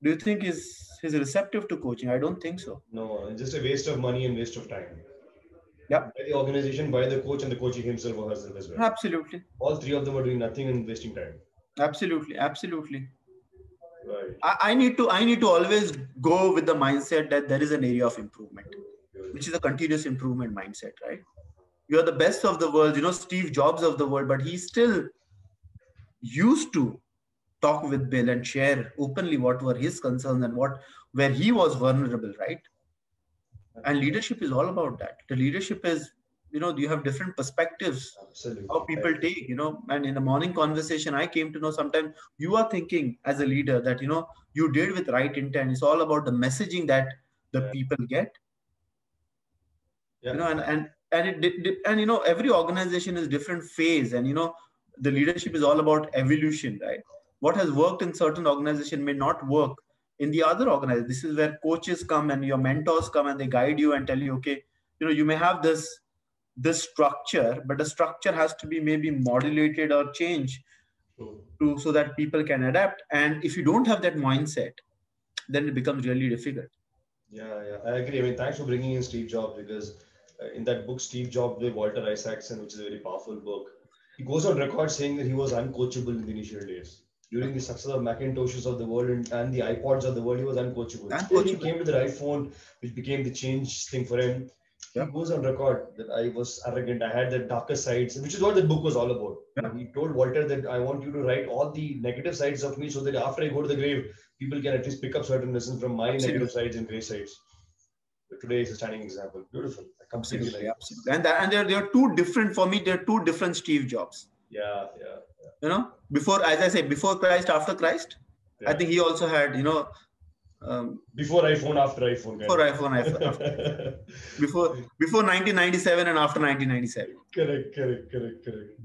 do you think he's receptive to coaching? I don't think so. No, it's just a waste of money and waste of time. Yeah. By the organization, by the coach, and the coaching himself or herself as well. Absolutely. All three of them are doing nothing and wasting time. Absolutely. Right. I need to always go with the mindset that there is an area of improvement, which is a continuous improvement mindset, right? You're the best of the world, Steve Jobs of the world, but he still used to talk with Bill and share openly what were his concerns and where he was vulnerable, right? And leadership is all about that. The leadership is, you have different perspectives. Absolutely. How people take, and in the morning conversation, I came to know sometimes you are thinking as a leader that, you did with right intent. It's all about the messaging that the people get. And every organization is different phase, and the leadership is all about evolution, right? What has worked in certain organization may not work in the other organization. This is where coaches come and your mentors come and they guide you and tell you, okay, you may have this structure, but the structure has to be maybe modulated or changed so that people can adapt. And if you don't have that mindset, then it becomes really difficult. Yeah, I agree. I mean, thanks for bringing in Steve Jobs, because in that book, Steve Jobs by Walter Isaacson, which is a very powerful book, he goes on record saying that he was uncoachable in the initial days. During the success of Macintoshes of the world and the iPods of the world, he was uncoachable. Till he came to the iPhone, which became the change thing for him. He goes on record that I was arrogant. I had the darker sides, which is what the book was all about. Yeah. He told Walter that I want you to write all the negative sides of me so that after I go to the grave, people can at least pick up certain lessons from my negative sides and grey sides. But today is a standing example. Beautiful. I completely like it. Absolutely. And there are two different, for me, there are two different Steve Jobs. Yeah. Before, as I say, before Christ, after Christ. Yeah. I think he also had, before iPhone, after iPhone. Before iPhone, after. before 1997 and after 1997. Correct.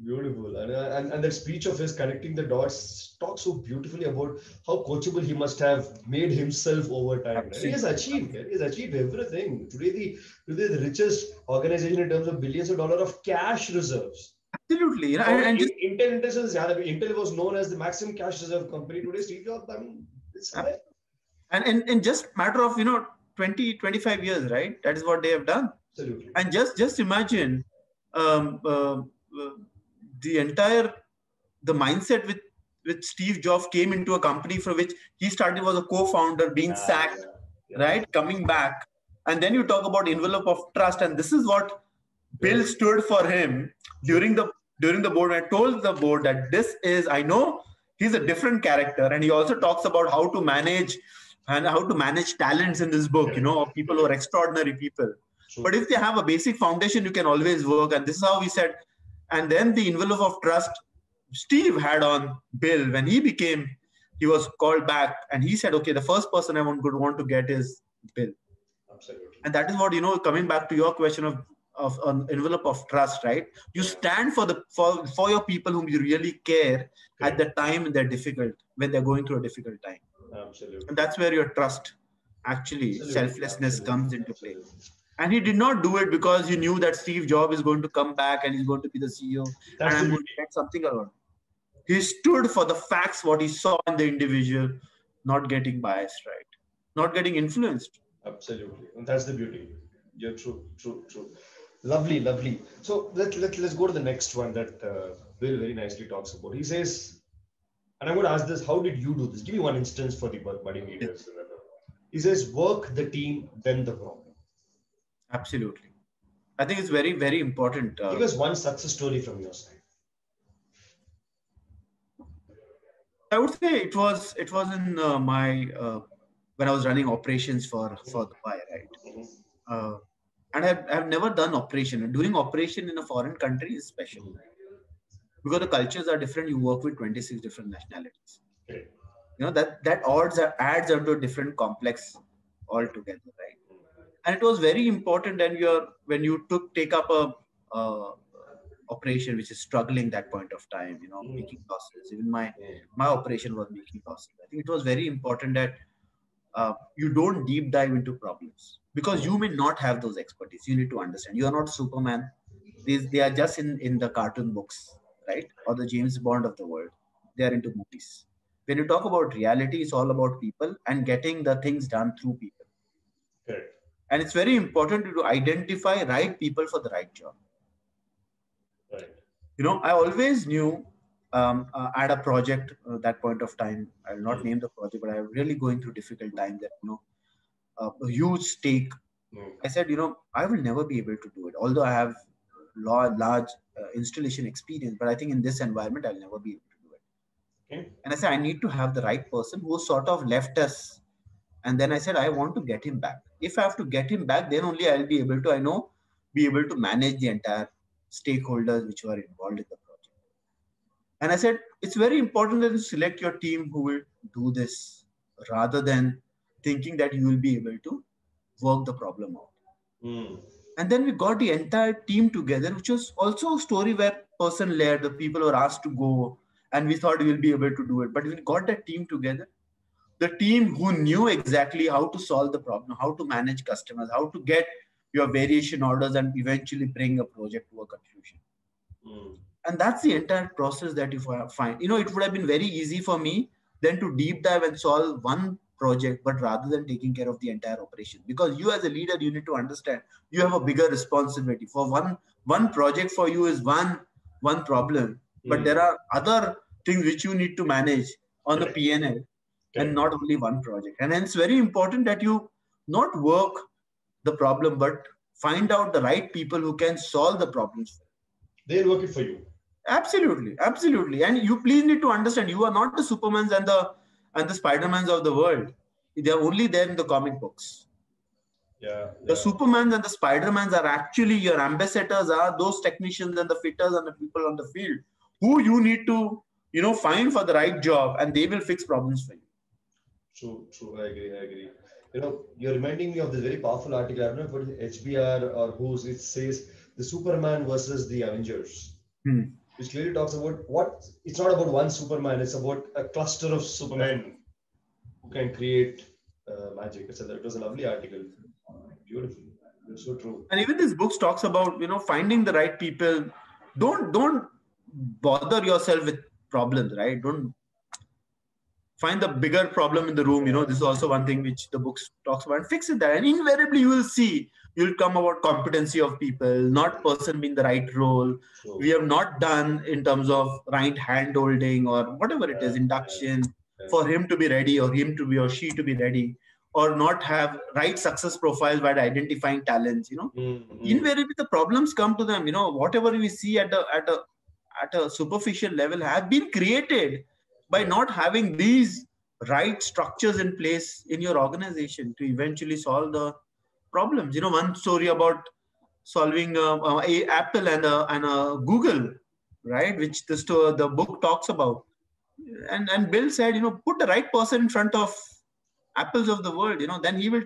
Beautiful. And that speech of his connecting the dots talks so beautifully about how coachable he must have made himself over time. Right? He has achieved everything. Today the richest organization in terms of billions of dollars of cash reserves. Absolutely. Intel was known as the maximum cash reserve company. Today, Steve Jobs, it's high. And in just matter of 20, 25 years, right? That is what they have done. Absolutely. And just imagine the mindset with Steve Jobs came into a company for which he started was a co-founder, being sacked, right? Coming back. And then you talk about envelope of trust. And this is what Bill stood for him during the board. I told the board that I know he's a different character. And he also talks about how to manage talents in this book, of people who are extraordinary people. True. But if they have a basic foundation, you can always work. And this is how we said. And then the envelope of trust Steve had on Bill when he was called back, and he said, okay, the first person I want to get is Bill. Absolutely. And that is what, coming back to your question of an envelope of trust, right? You stand for your people whom you really care at the time when they're going through a difficult time. Absolutely. And that's where your trust, selflessness comes into play. And he did not do it because he knew that Steve Jobs is going to come back and he's going to be the CEO and I'm going to get something around. He stood for the facts, what he saw in the individual, not getting biased, right? Not getting influenced. Absolutely. And that's the beauty. You're true. Lovely. So let's go to the next one that Bill very nicely talks about. He says, and I'm going to ask this, how did you do this? Give me one instance for the budding leaders. He says, work the team, then the problem. Absolutely. I think it's very, very important. Give us one success story from your side. I would say it was in my when I was running operations for the buy, right? And I've never done operation. Doing operation in a foreign country is special because the cultures are different. You work with 26 different nationalities. That adds up to a different complex altogether, right? And it was very important. And when you take up a operation which is struggling that point of time, making losses. Even my operation was making losses. I think it was very important that you don't deep dive into problems because you may not have those expertise. You need to understand. You are not Superman. They are just in the cartoon books, right? Or the James Bond of the world. They are into movies. When you talk about reality, it's all about people and getting the things done through people. Correct. And it's very important to identify right people for the right job. Right. I always knew at a project that point of time, I will not name the project, but I was really going through difficult times that, a huge stake. I said, I will never be able to do it. Although I have large installation experience, but I think in this environment, I'll never be able to do it. Okay. And I said, I need to have the right person who sort of left us. And then I said, I want to get him back. If I have to get him back, then only I'll be able to manage the entire stakeholders which were involved in the project. And I said, it's very important that you select your team who will do this rather than thinking that you will be able to work the problem out. And then we got the entire team together, which was also a story where person led, the people were asked to go, and we thought we will be able to do it. But we got that team together. the team who knew exactly how to solve the problem, how to manage customers, how to get your variation orders and eventually bring a project to a conclusion. And that's the entire process that you find. You know, it would have been very easy for me then to deep dive and solve one project, but rather than taking care of the entire operation. Because you as a leader, you need to understand you have a bigger responsibility. For one project for you is one problem, but there are other things which you need to manage on the P&L and not only one project. And hence very important that you not work the problem, but find out the right people who can solve the problems. They'll work it for you. Absolutely, absolutely. And you please need to understand you are not the Supermans and the Spider-Mans of the world. They are only there in the comic books. Yeah. The Supermans and the Spider-Mans are actually your ambassadors, are those technicians and the fitters and the people on the field who you need to, you know, find for the right job, and they will fix problems for you. True. I agree. You know, you're reminding me of this very powerful article. I don't know if it is HBR or whose. It says the Superman versus the Avengers. Which clearly talks about it's not about one Superman, it's about a cluster of Supermen who can create magic. It was a lovely article. Beautiful. It's so true. And even this book talks about, you know, finding the right people. Don't bother yourself with problems, right? Don't find the bigger problem in the room. You know, this is also one thing which the book talks about, and fix it there. And invariably you will see, you'll come about competency of people, not person being the right role. Sure. We have not done in terms of right hand holding or whatever it is, induction for him to be ready or him to be or she to be ready, or not have right success profiles by identifying talents. You know, invariably the problems come to them. You know, whatever we see at a superficial level have been created by not having these right structures in place in your organization to eventually solve the problems. You know, one story about solving a Apple and a Google, right? Which the book talks about. And Bill said, you know, put the right person in front of Apples of the world, you know, then he will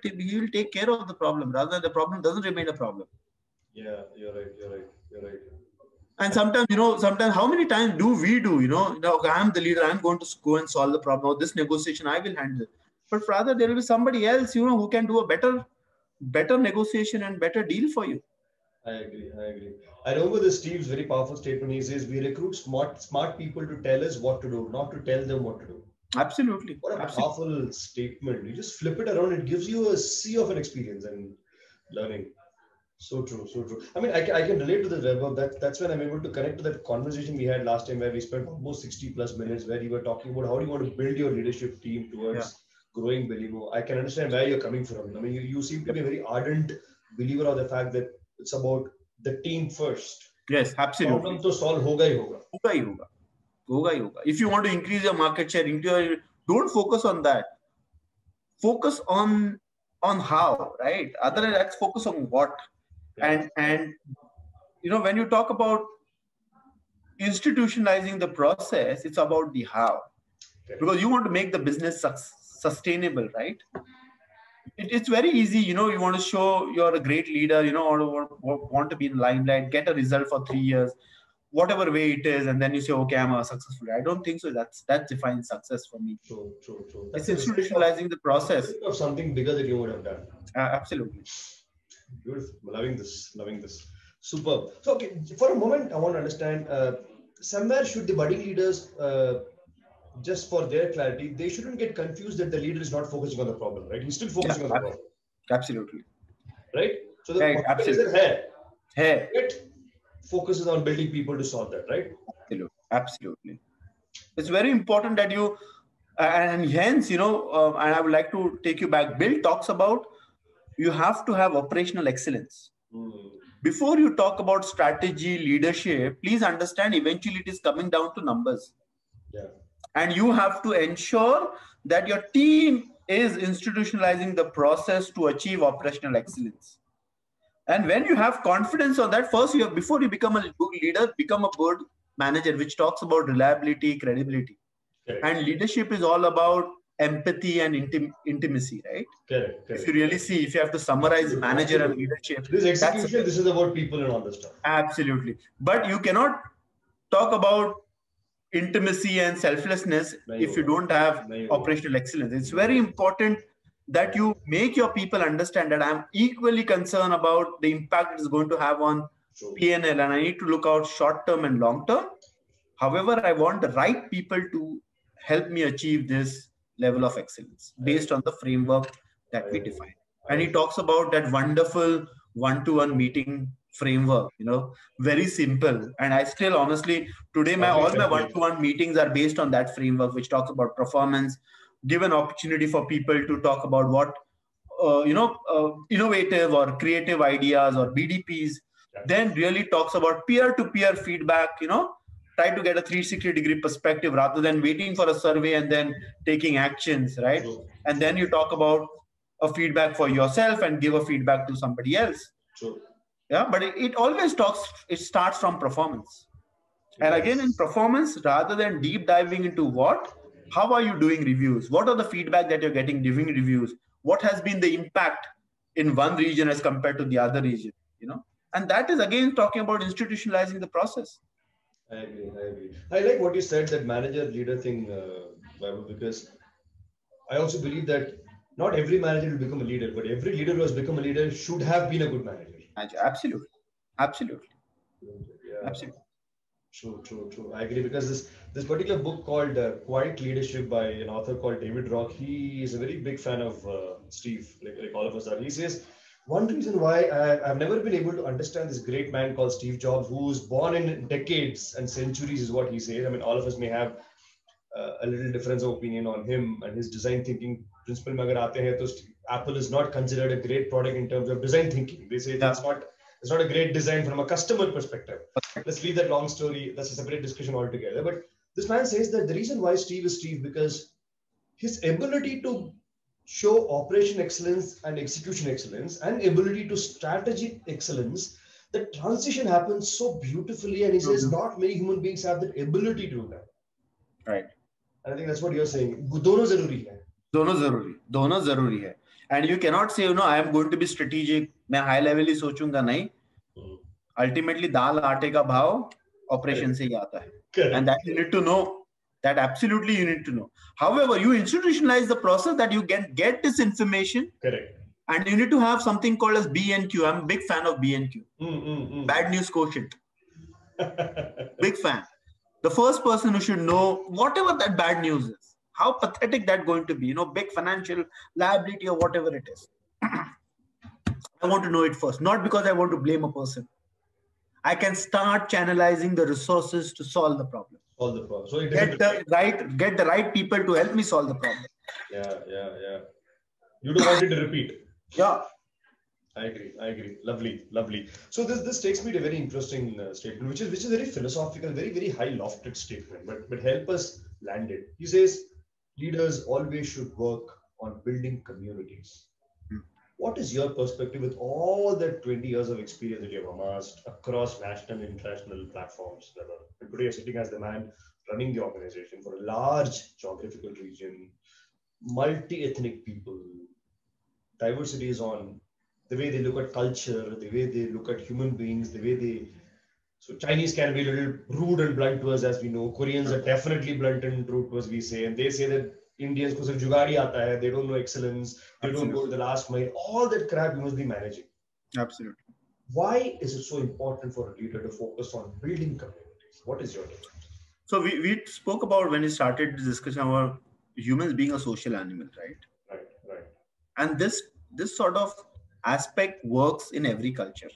take care of the problem rather than the problem doesn't remain a problem. Yeah, you're right. And sometimes, you know, how many times do we do, you know, I'm the leader, I'm going to go and solve the problem, or this negotiation I will handle. But rather there will be somebody else, you know, who can do a better negotiation and better deal for you. I agree. I remember the Steve's very powerful statement. He says, we recruit smart people to tell us what to do, not to tell them what to do. Absolutely. What a powerful statement. You just flip it around. It gives you a sea of an experience and learning. So true. I mean, I can relate to the Vaibhav. That's when I'm able to connect to that conversation we had last time where we spent almost 60 plus minutes where you were talking about how do you want to build your leadership team towards growing Belimo. I can understand where you're coming from. I mean, you seem to be a very ardent believer of the fact that it's about the team first. Yes, absolutely. Problem to solve hoga hi hoga. If you want to increase your market share, don't focus on that. Focus on how, right? Other than that, focus on what. Yeah. And you know, when you talk about institutionalizing the process, it's about the how. Okay. Because you want to make the business sustainable, right? It's very easy, you know, you want to show you're a great leader, you know, or want to be in limelight, get a result for 3 years, whatever way it is, and then you say, okay, I'm a successful guy. I don't think so. That defines success for me. True. It's institutionalizing the process of something bigger that you would have done. Absolutely. Beautiful. Loving this. Superb. So, okay, for a moment, I want to understand, somewhere should the budding leaders, just for their clarity, they shouldn't get confused that the leader is not focusing on the problem, right? He's still focusing on the problem. Absolutely. Right? So the problem is that it focuses on building people to solve that, right? Absolutely. It's very important that you, and hence, you know, and I would like to take you back. Bill talks about you have to have operational excellence. Before you talk about strategy, leadership, please understand eventually it is coming down to numbers. Yeah. And you have to ensure that your team is institutionalizing the process to achieve operational excellence. And when you have confidence on that, first before you become a good leader, become a good manager, which talks about reliability, credibility. Correct. And leadership is all about empathy and intimacy, right? Correct. If you really see, if you have to summarize manager and leadership. This execution, this is about people and all this stuff. Absolutely. But you cannot talk about intimacy and selflessness if you don't have operational excellence. It's very important that you make your people understand that I'm equally concerned about the impact it is going to have on P&L, and I need to look out short term and long term. However, I want the right people to help me achieve this level of excellence based on the framework that we define. And he talks about that wonderful one-to-one meeting framework, very simple. And I still honestly, today, all my one-to-one meetings are based on that framework, which talks about performance, give an opportunity for people to talk about what, innovative or creative ideas or BDPs, then really talks about peer-to-peer feedback, try to get a 360-degree perspective rather than waiting for a survey and then taking actions, right? And then you talk about a feedback for yourself and give a feedback to somebody else. Yeah, but it always it starts from performance. And again, in performance, rather than deep diving into how are you doing reviews? What are the feedback that you're getting during reviews? What has been the impact in one region as compared to the other region, And that is again talking about institutionalizing the process. I agree. I like what you said, that manager-leader thing, Vaibhav, because I also believe that not every manager will become a leader, but every leader who has become a leader should have been a good manager. Absolutely. Yeah. Absolutely. True. I agree, because this particular book called Quiet Leadership by an author called David Rock, he is a very big fan of Steve, like all of us are. He says, one reason why I've never been able to understand this great man called Steve Jobs, who's born in decades and centuries, is what he says. I mean, all of us may have a little difference of opinion on him and his design thinking principle. Mein agar aate hain, to Apple is not considered a great product in terms of design thinking. They say it's not a great design from a customer perspective. Let's leave that long story. That's a separate discussion altogether. But this man says that the reason why Steve is Steve, because his ability to show operation excellence and execution excellence and ability to strategic excellence, the transition happens so beautifully. And he says not many human beings have that ability to do that. Right. And I think that's what you're saying. Dono zaruri hai. Dono zaruri hai. And you cannot say, I am going to be strategic. मैं high level ही सोचूंगा नहीं. Ultimately, दाल आटे का भाव operation से ही आता है. And that you need to know. That absolutely you need to know. However, you institutionalize the process that you get this information. Correct. And you need to have something called as B&Q. I'm a big fan of B&Q. Bad news quotient. Big fan. The first person who should know whatever that bad news is, how pathetic that going to be, big financial liability or whatever it is. I want to know it first, not because I want to blame a person. I can start channelizing the resources to solve the problem. So get the right people to help me solve the problem. Yeah. You don't want it to repeat. Yeah. I agree. Lovely. So this takes me to a very interesting statement, which is very philosophical, very, very high lofted statement, but help us land it. He says, leaders always should work on building communities. What is your perspective with all that 20 years of experience that you have amassed across national and international platforms? And today you're sitting as the man running the organization for a large geographical region, multi-ethnic people, diversity is on the way they look at culture, the way they look at human beings, so Chinese can be a little rude and blunt to us, as we know. Koreans are definitely blunt and rude to us, we say. And they say that Indians ko sirf jugadi aata hai, they don't know excellence, they don't go to the last mile. All that crap you must be managing. Absolutely. Why is it so important for a leader to focus on building communities? What is your take? So we spoke about, when we started this discussion, about humans being a social animal, right? Right. And this sort of aspect works in every culture.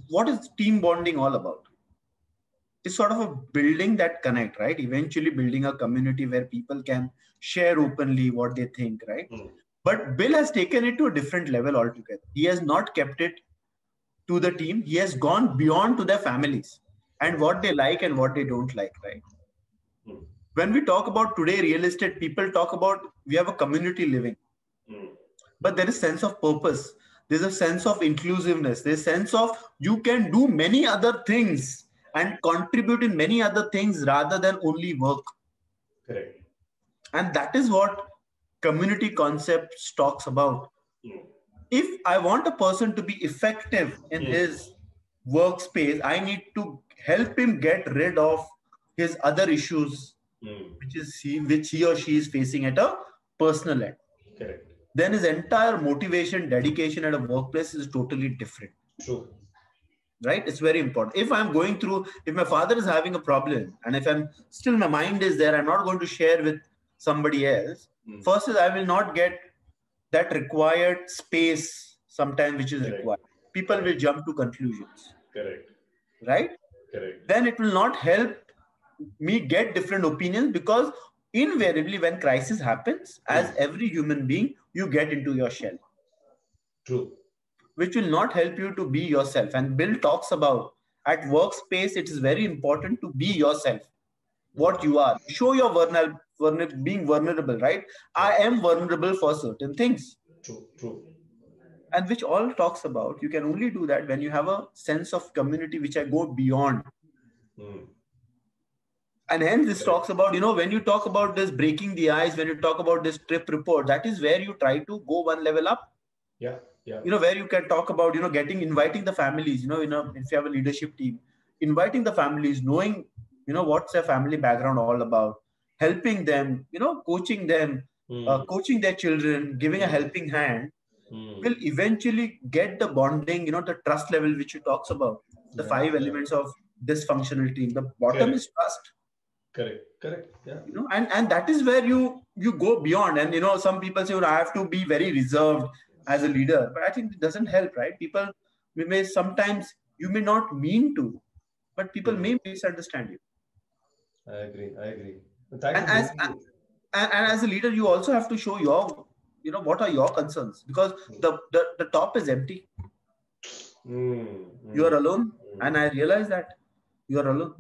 What is team bonding all about? It's sort of a building that connect, right? Eventually building a community where people can share openly what they think, right? But Bill has taken it to a different level altogether. He has not kept it to the team. He has gone beyond to their families and what they like and what they don't like, right? When we talk about today real estate, people talk about we have a community living. But there is sense of purpose. There's a sense of inclusiveness. There's a sense of you can do many other things and contribute in many other things rather than only work. Correct. And that is what community concepts talks about. If I want a person to be effective in his workspace, I need to help him get rid of his other issues, which he or she is facing at a personal end. Correct. Then his entire motivation, dedication at a workplace is totally different. True. Right? It's very important. If I'm going through, if my father is having a problem, and if I'm still, my mind is there, I'm not going to share with somebody else. First is I will not get that required space sometimes, which is required. People will jump to conclusions. Correct. Right? Correct. Then it will not help me get different opinions, because invariably when crisis happens, as every human being, you get into your shell. True. Which will not help you to be yourself. And Bill talks about at workspace, it is very important to be yourself, what you are. Show your being vulnerable, right? I am vulnerable for certain things. True. And which all talks about, you can only do that when you have a sense of community, which I go beyond. And hence this talks about, when you talk about this breaking the ice, when you talk about this trip report, that is where you try to go one level up. Yeah. Where you can talk about, inviting the families, if you have a leadership team, inviting the families, knowing, what's their family background all about, helping them, coaching them, coaching their children, giving a helping hand, will eventually get the bonding, the trust level, which you talks about, the 5 elements of dysfunctional team. The bottom is trust. Correct. Yeah. And that is where you go beyond. And, some people say, I have to be very reserved as a leader, but I think it doesn't help, right? People sometimes you may not mean to, but people may misunderstand you. I agree. And as a leader, you also have to show your, what are your concerns, because the top is empty. You are alone. And I realize that you are alone.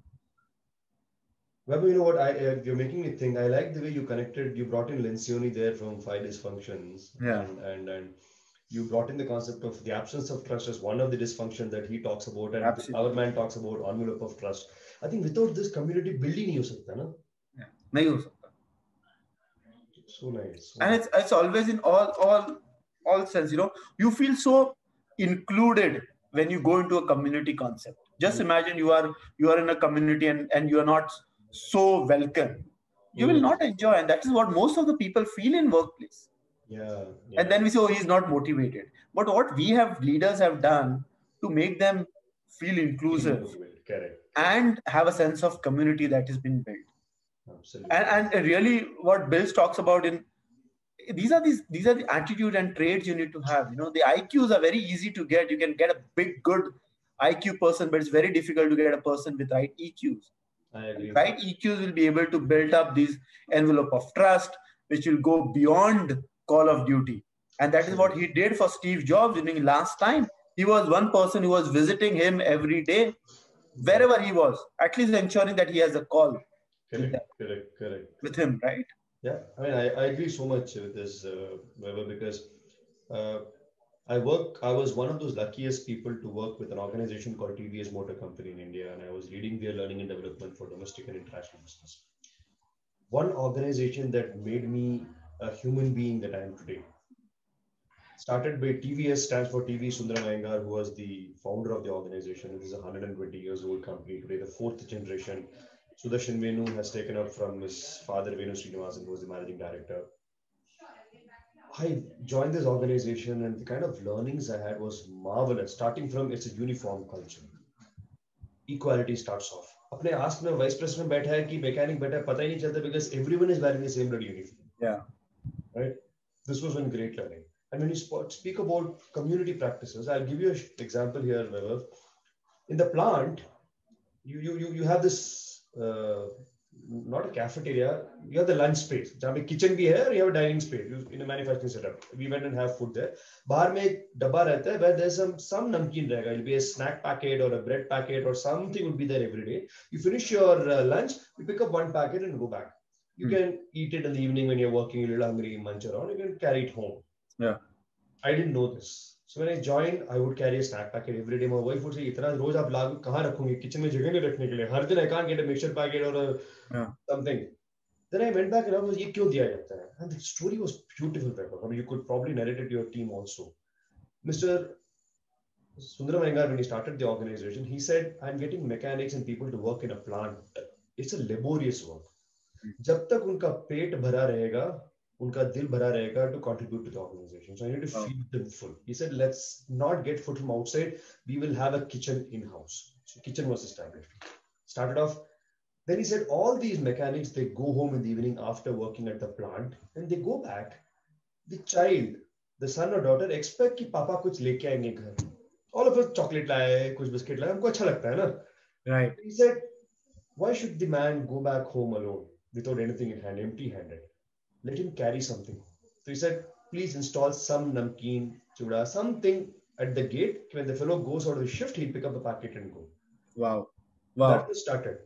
Vaibhav, you know what? You're making me think. I like the way you brought in Lencioni there from 5 Dysfunctions. Yeah. And you brought in the concept of the absence of trust as one of the dysfunction that he talks about, and Absolutely. our man talks about envelope of trust. I think without this, community building nahi ho sakta, na? Yeah. Nahi ho sakta. So nice. And it's always in all sense, you feel so included when you go into a community concept. Just imagine you are in a community and you are not so welcome. You will not enjoy, and that is what most of the people feel in workplace. Yeah. And then we say, he's not motivated. But what leaders have done to make them feel inclusive, correct, and have a sense of community that has been built. Absolutely. And really what Bill talks about these are the attitude and traits you need to have. The IQs are very easy to get. You can get a big, good IQ person, but it's very difficult to get a person with right EQs. I agree. Right EQs will be able to build up this envelope of trust, which will go beyond Call of Duty. And that is what he did for Steve Jobs during last time. He was one person who was visiting him every day, wherever he was, at least ensuring that he has a call. Correct. With him, right? Yeah, I mean, I agree so much with this, Vaibhav, because I was one of those luckiest people to work with an organization called TVS Motor Company in India, and I was leading their learning and development for domestic and international business. One organization that made me a human being that I am today. Started by TVS, stands for TV Sundaram Iyengar, who was the founder of the organization. It is a 120 years old company today, the 4th generation. Sudarshan Venu has taken up from his father, Venu Srinivasan, who was the managing director. I joined this organization, and the kind of learnings I had was marvelous. Starting from, it's a uniform culture. Equality starts off. अपने ask में vice president बैठा है कि mechanic बैठा है पता ही नहीं चलता, because everyone is wearing the same bloody uniform. Yeah. Right. This was one great learning. And when you speak about community practices, I'll give you an example here, Vaibhav. In the plant, you have this, not a cafeteria, you have the lunch space. Jहाँ kitchen भी है, you have a dining space in a manufacturing setup. We went and have food there. बाहर में एक डब्बा रहता है, where there's some namkeen रहेगा. It'll be a snack packet or a bread packet or something would be there every day. You finish your lunch, you pick up one packet and go back. You can eat it in the evening when you're working, you're a little hungry, munch around, you can carry it home. Yeah. I didn't know this. So when I joined, I would carry a snack packet every day. My wife would say, "Itna roz aap lag kahan rakhoge? Kitchen mein jagah nahi rakhne ke liye. Har din I can't get a mixture packet or something." Then I went back and I was, "Ye kyun diya jata hai?" And the story was beautiful, Vaibhav. I mean, you could probably narrate it to your team also. Mr. Sundaram Iyengar, when he started the organization, he said, I'm getting mechanics and people to work in a plant. It's a laborious work. जब तक उनका पेट भरा रहेगा, उनका दिल भरा रहेगा to contribute to the organization. So I need to feed them full. He said, let's not get food from outside. We will have a kitchen in-house. So kitchen was established. Started off. Then he said, all these mechanics, they go home in the evening after working at the plant and they go back. The child, the son or daughter, expect कि पापा कुछ लेके आएंगे घर. All of us chocolate लाए, कुछ biscuit लाए, हमको अच्छा लगता है ना. Right. He said, why should the man go back home alone without anything in hand, empty-handed? Let him carry something. So he said, please install some namkeen, chuda, something at the gate. When the fellow goes out of the shift, he'll pick up the packet and go. Wow. That was started.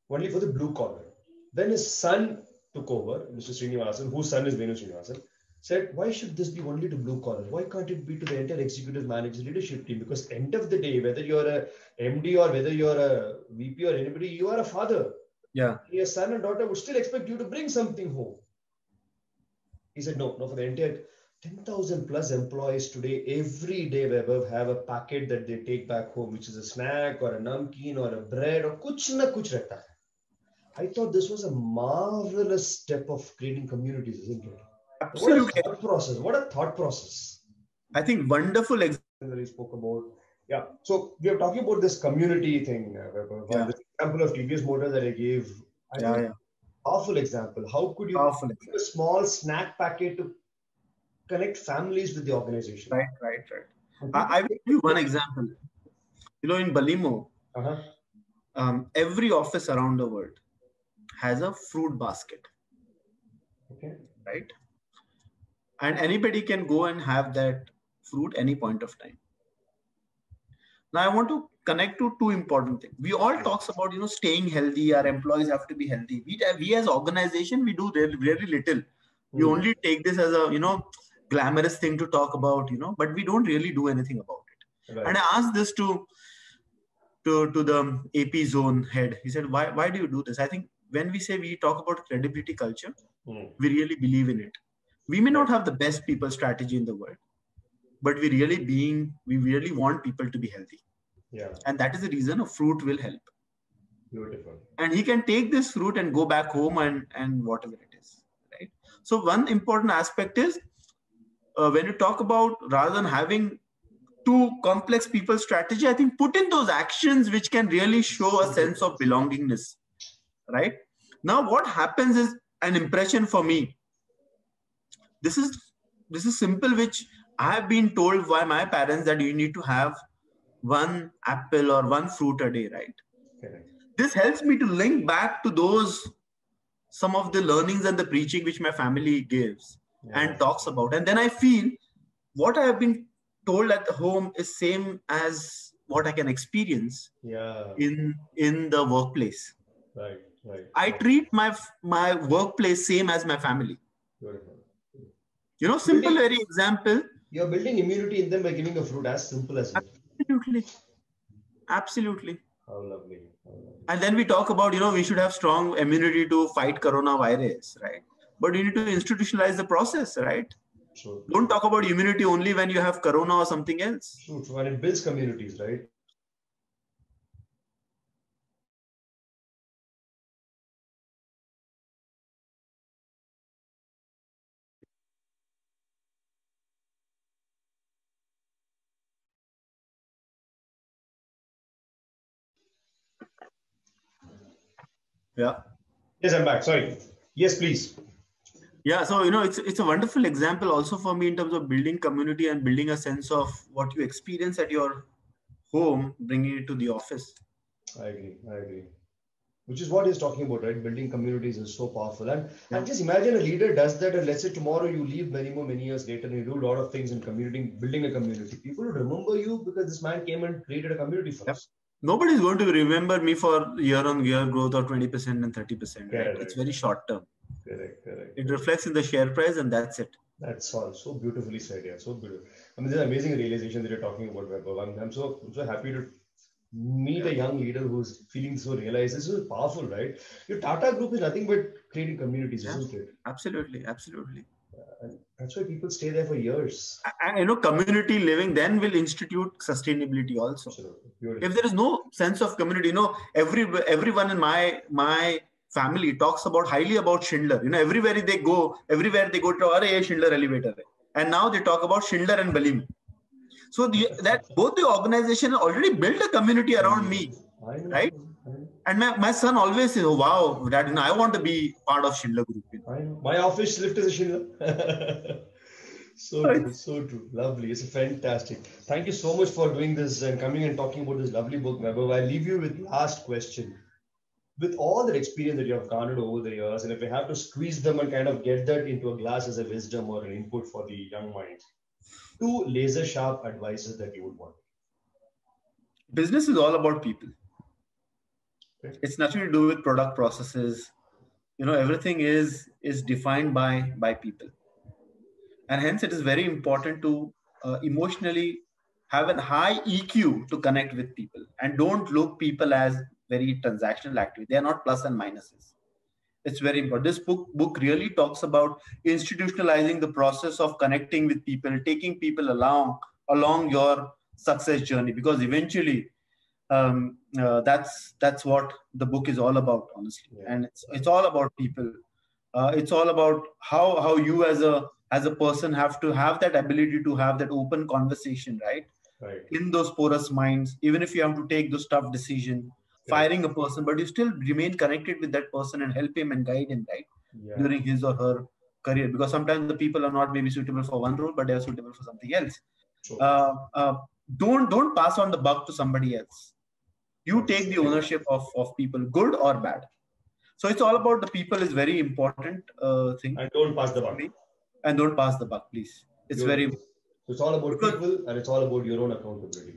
Only for the blue collar. Then his son took over, Mr. Srinivasan, whose son is Venu Srinivasan, said, why should this be only to blue collar? Why can't it be to the entire executive manager leadership team? Because end of the day, whether you're a MD or whether you're a VP or anybody, you are a father. Yeah. Your son and daughter would still expect you to bring something home. He said, no, for the entire 10,000 plus employees today, every day Vaibhav have a packet that they take back home, which is a snack or a namkeen or a bread or kuch na kuch rehta hai. I thought this was a marvelous step of creating communities, isn't it? Absolutely. What a thought process. What a thought process. I think wonderful example that he spoke about. Yeah. So we are talking about this community thing. This example of TVS Motors that I gave. I think powerful example. How could you make a small snack packet to connect families with the organization? Right. I will give you one example. You know, in Belimo, every office around the world has a fruit basket. Okay. Right. And anybody can go and have that fruit any point of time. Now I want to connect to two important things. We all talks about, staying healthy. Our employees have to be healthy. We as organization, we do very little. We only take this as a, glamorous thing to talk about, but we don't really do anything about it. Right. And I asked this to the AP zone head. He said, why do you do this? I think when we talk about credibility culture, we really believe in it. We may not have the best people strategy in the world, but we really want people to be healthy. Yeah. And that is the reason a fruit will help. Beautiful. And he can take this fruit and go back home and whatever it is. Right. So one important aspect is when you talk about rather than having too complex people strategy, I think put in those actions which can really show a sense of belongingness. Right. Now what happens is an impression for me. This is simple, which I have been told by my parents that you need to have one apple or one fruit a day, right? Correct. This helps me to link back to some of the learnings and the preaching which my family gives and talks about. And then I feel what I have been told at the home is same as what I can experience in the workplace. Right. I treat my workplace same as my family. Beautiful. Simple, very example. You're building immunity in them by giving a fruit, as simple as it. Absolutely. How lovely. And then we talk about, we should have strong immunity to fight coronavirus, right? But you need to institutionalize the process, right? True. Don't talk about immunity only when you have corona or something else. True. And it builds communities, right? Yeah. Yes, I'm back. Sorry. Yes, please. Yeah. So, it's a wonderful example also for me in terms of building community and building a sense of what you experience at your home, bringing it to the office. I agree. Which is what he's talking about, right? Building communities is so powerful. And just imagine a leader does that, and let's say tomorrow you leave many years later and you do a lot of things in building a community. People would remember you because this man came and created a community for us. Nobody's going to remember me for year-on-year growth of 20% and 30%. Right? It's very short term. Correct. It reflects in the share price, and that's it. That's all. So beautifully said. Yeah, so beautiful. I mean, this is an amazing realization that you're talking about, Vaibhav. I'm so happy to meet a young leader who's feeling so realized. This is powerful, right? Your Tata Group is nothing but creating communities, isn't it? Absolutely. And that's why people stay there for years. And community living then will institute sustainability also. If there is no sense of community, everyone in my family talks highly about Schindler. Everywhere they go to a Schindler elevator, and now they talk about Schindler and Belimo. So that both the organization already built a community around me, right? And my son always says, "Oh, wow, Dad, I want to be part of Schindler Group." My office lift is a Schindler. So true, so true. Lovely. It's fantastic. Thank you so much for doing this and coming and talking about this lovely book, Vaibhav. I'll leave you with last question. With all the experience that you have garnered over the years, and if you have to squeeze them and kind of get that into a glass as a wisdom or an input for the young minds, 2 laser sharp advices that you would want. Business is all about people. Okay. It's nothing to do with product processes. Everything is defined by people. And hence it is very important to emotionally have a high EQ to connect with people, and don't look people as very transactional activity. They are not plus and minuses. It's very important. This book really talks about institutionalizing the process of connecting with people, taking people along your success journey, because eventually that's what the book is all about, honestly. Yeah. And it's all about people. It's all about how you as a person have to have that ability to have that open conversation, right? In those porous minds, even if you have to take those tough decisions, firing a person, but you still remain connected with that person and help him and guide him, right? Yeah. During his or her career, because sometimes the people are not maybe suitable for one role, but they are suitable for something else. Sure. Don't pass on the buck to somebody else. You take the ownership of people, good or bad. So it's all about the people is very important thing. And don't pass the buck. And don't pass the buck, please. It's very important. So it's all about people, and it's all about your own accountability.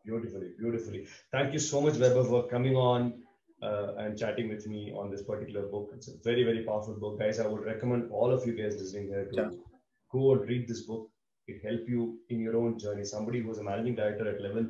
Beautifully. Thank you so much, Vaibhav, for coming on and chatting with me on this particular book. It's a very, very powerful book, guys. I would recommend all of you guys listening here to go and read this book. It help you in your own journey. Somebody who was a managing director at Level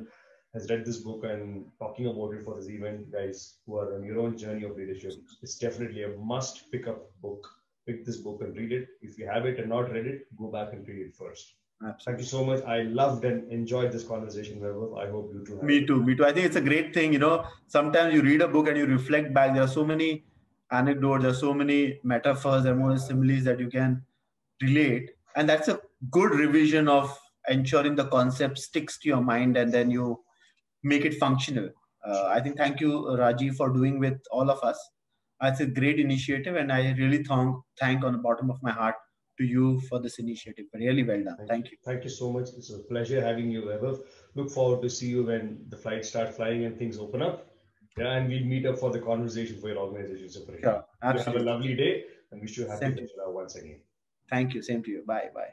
has read this book and talking about it for this event, guys, who are on your own journey of leadership. It's definitely a must pick up book. Pick this book and read it. If you have it and not read it, go back and read it first. Absolutely. Thank you so much. I loved and enjoyed this conversation, Vaibhav. I hope you too. Me too. I think it's a great thing. Sometimes you read a book and you reflect back. There are so many anecdotes, there are so many metaphors, there are more similes that you can relate. And that's a good revision of ensuring the concept sticks to your mind and then you make it functional. I think thank you, Rajiv, for doing with all of us. It's a great initiative, and I really thank on the bottom of my heart to you for this initiative. Really well done. Thank you. Thank you so much. It's a pleasure having you, Vaibhav. Look forward to see you when the flights start flying and things open up. Yeah, and we'll meet up for the conversation for your organization separately. Sure, absolutely. Have a lovely day and wish you a happy Dussehra once again. Thank you. Same to you. Bye. Bye.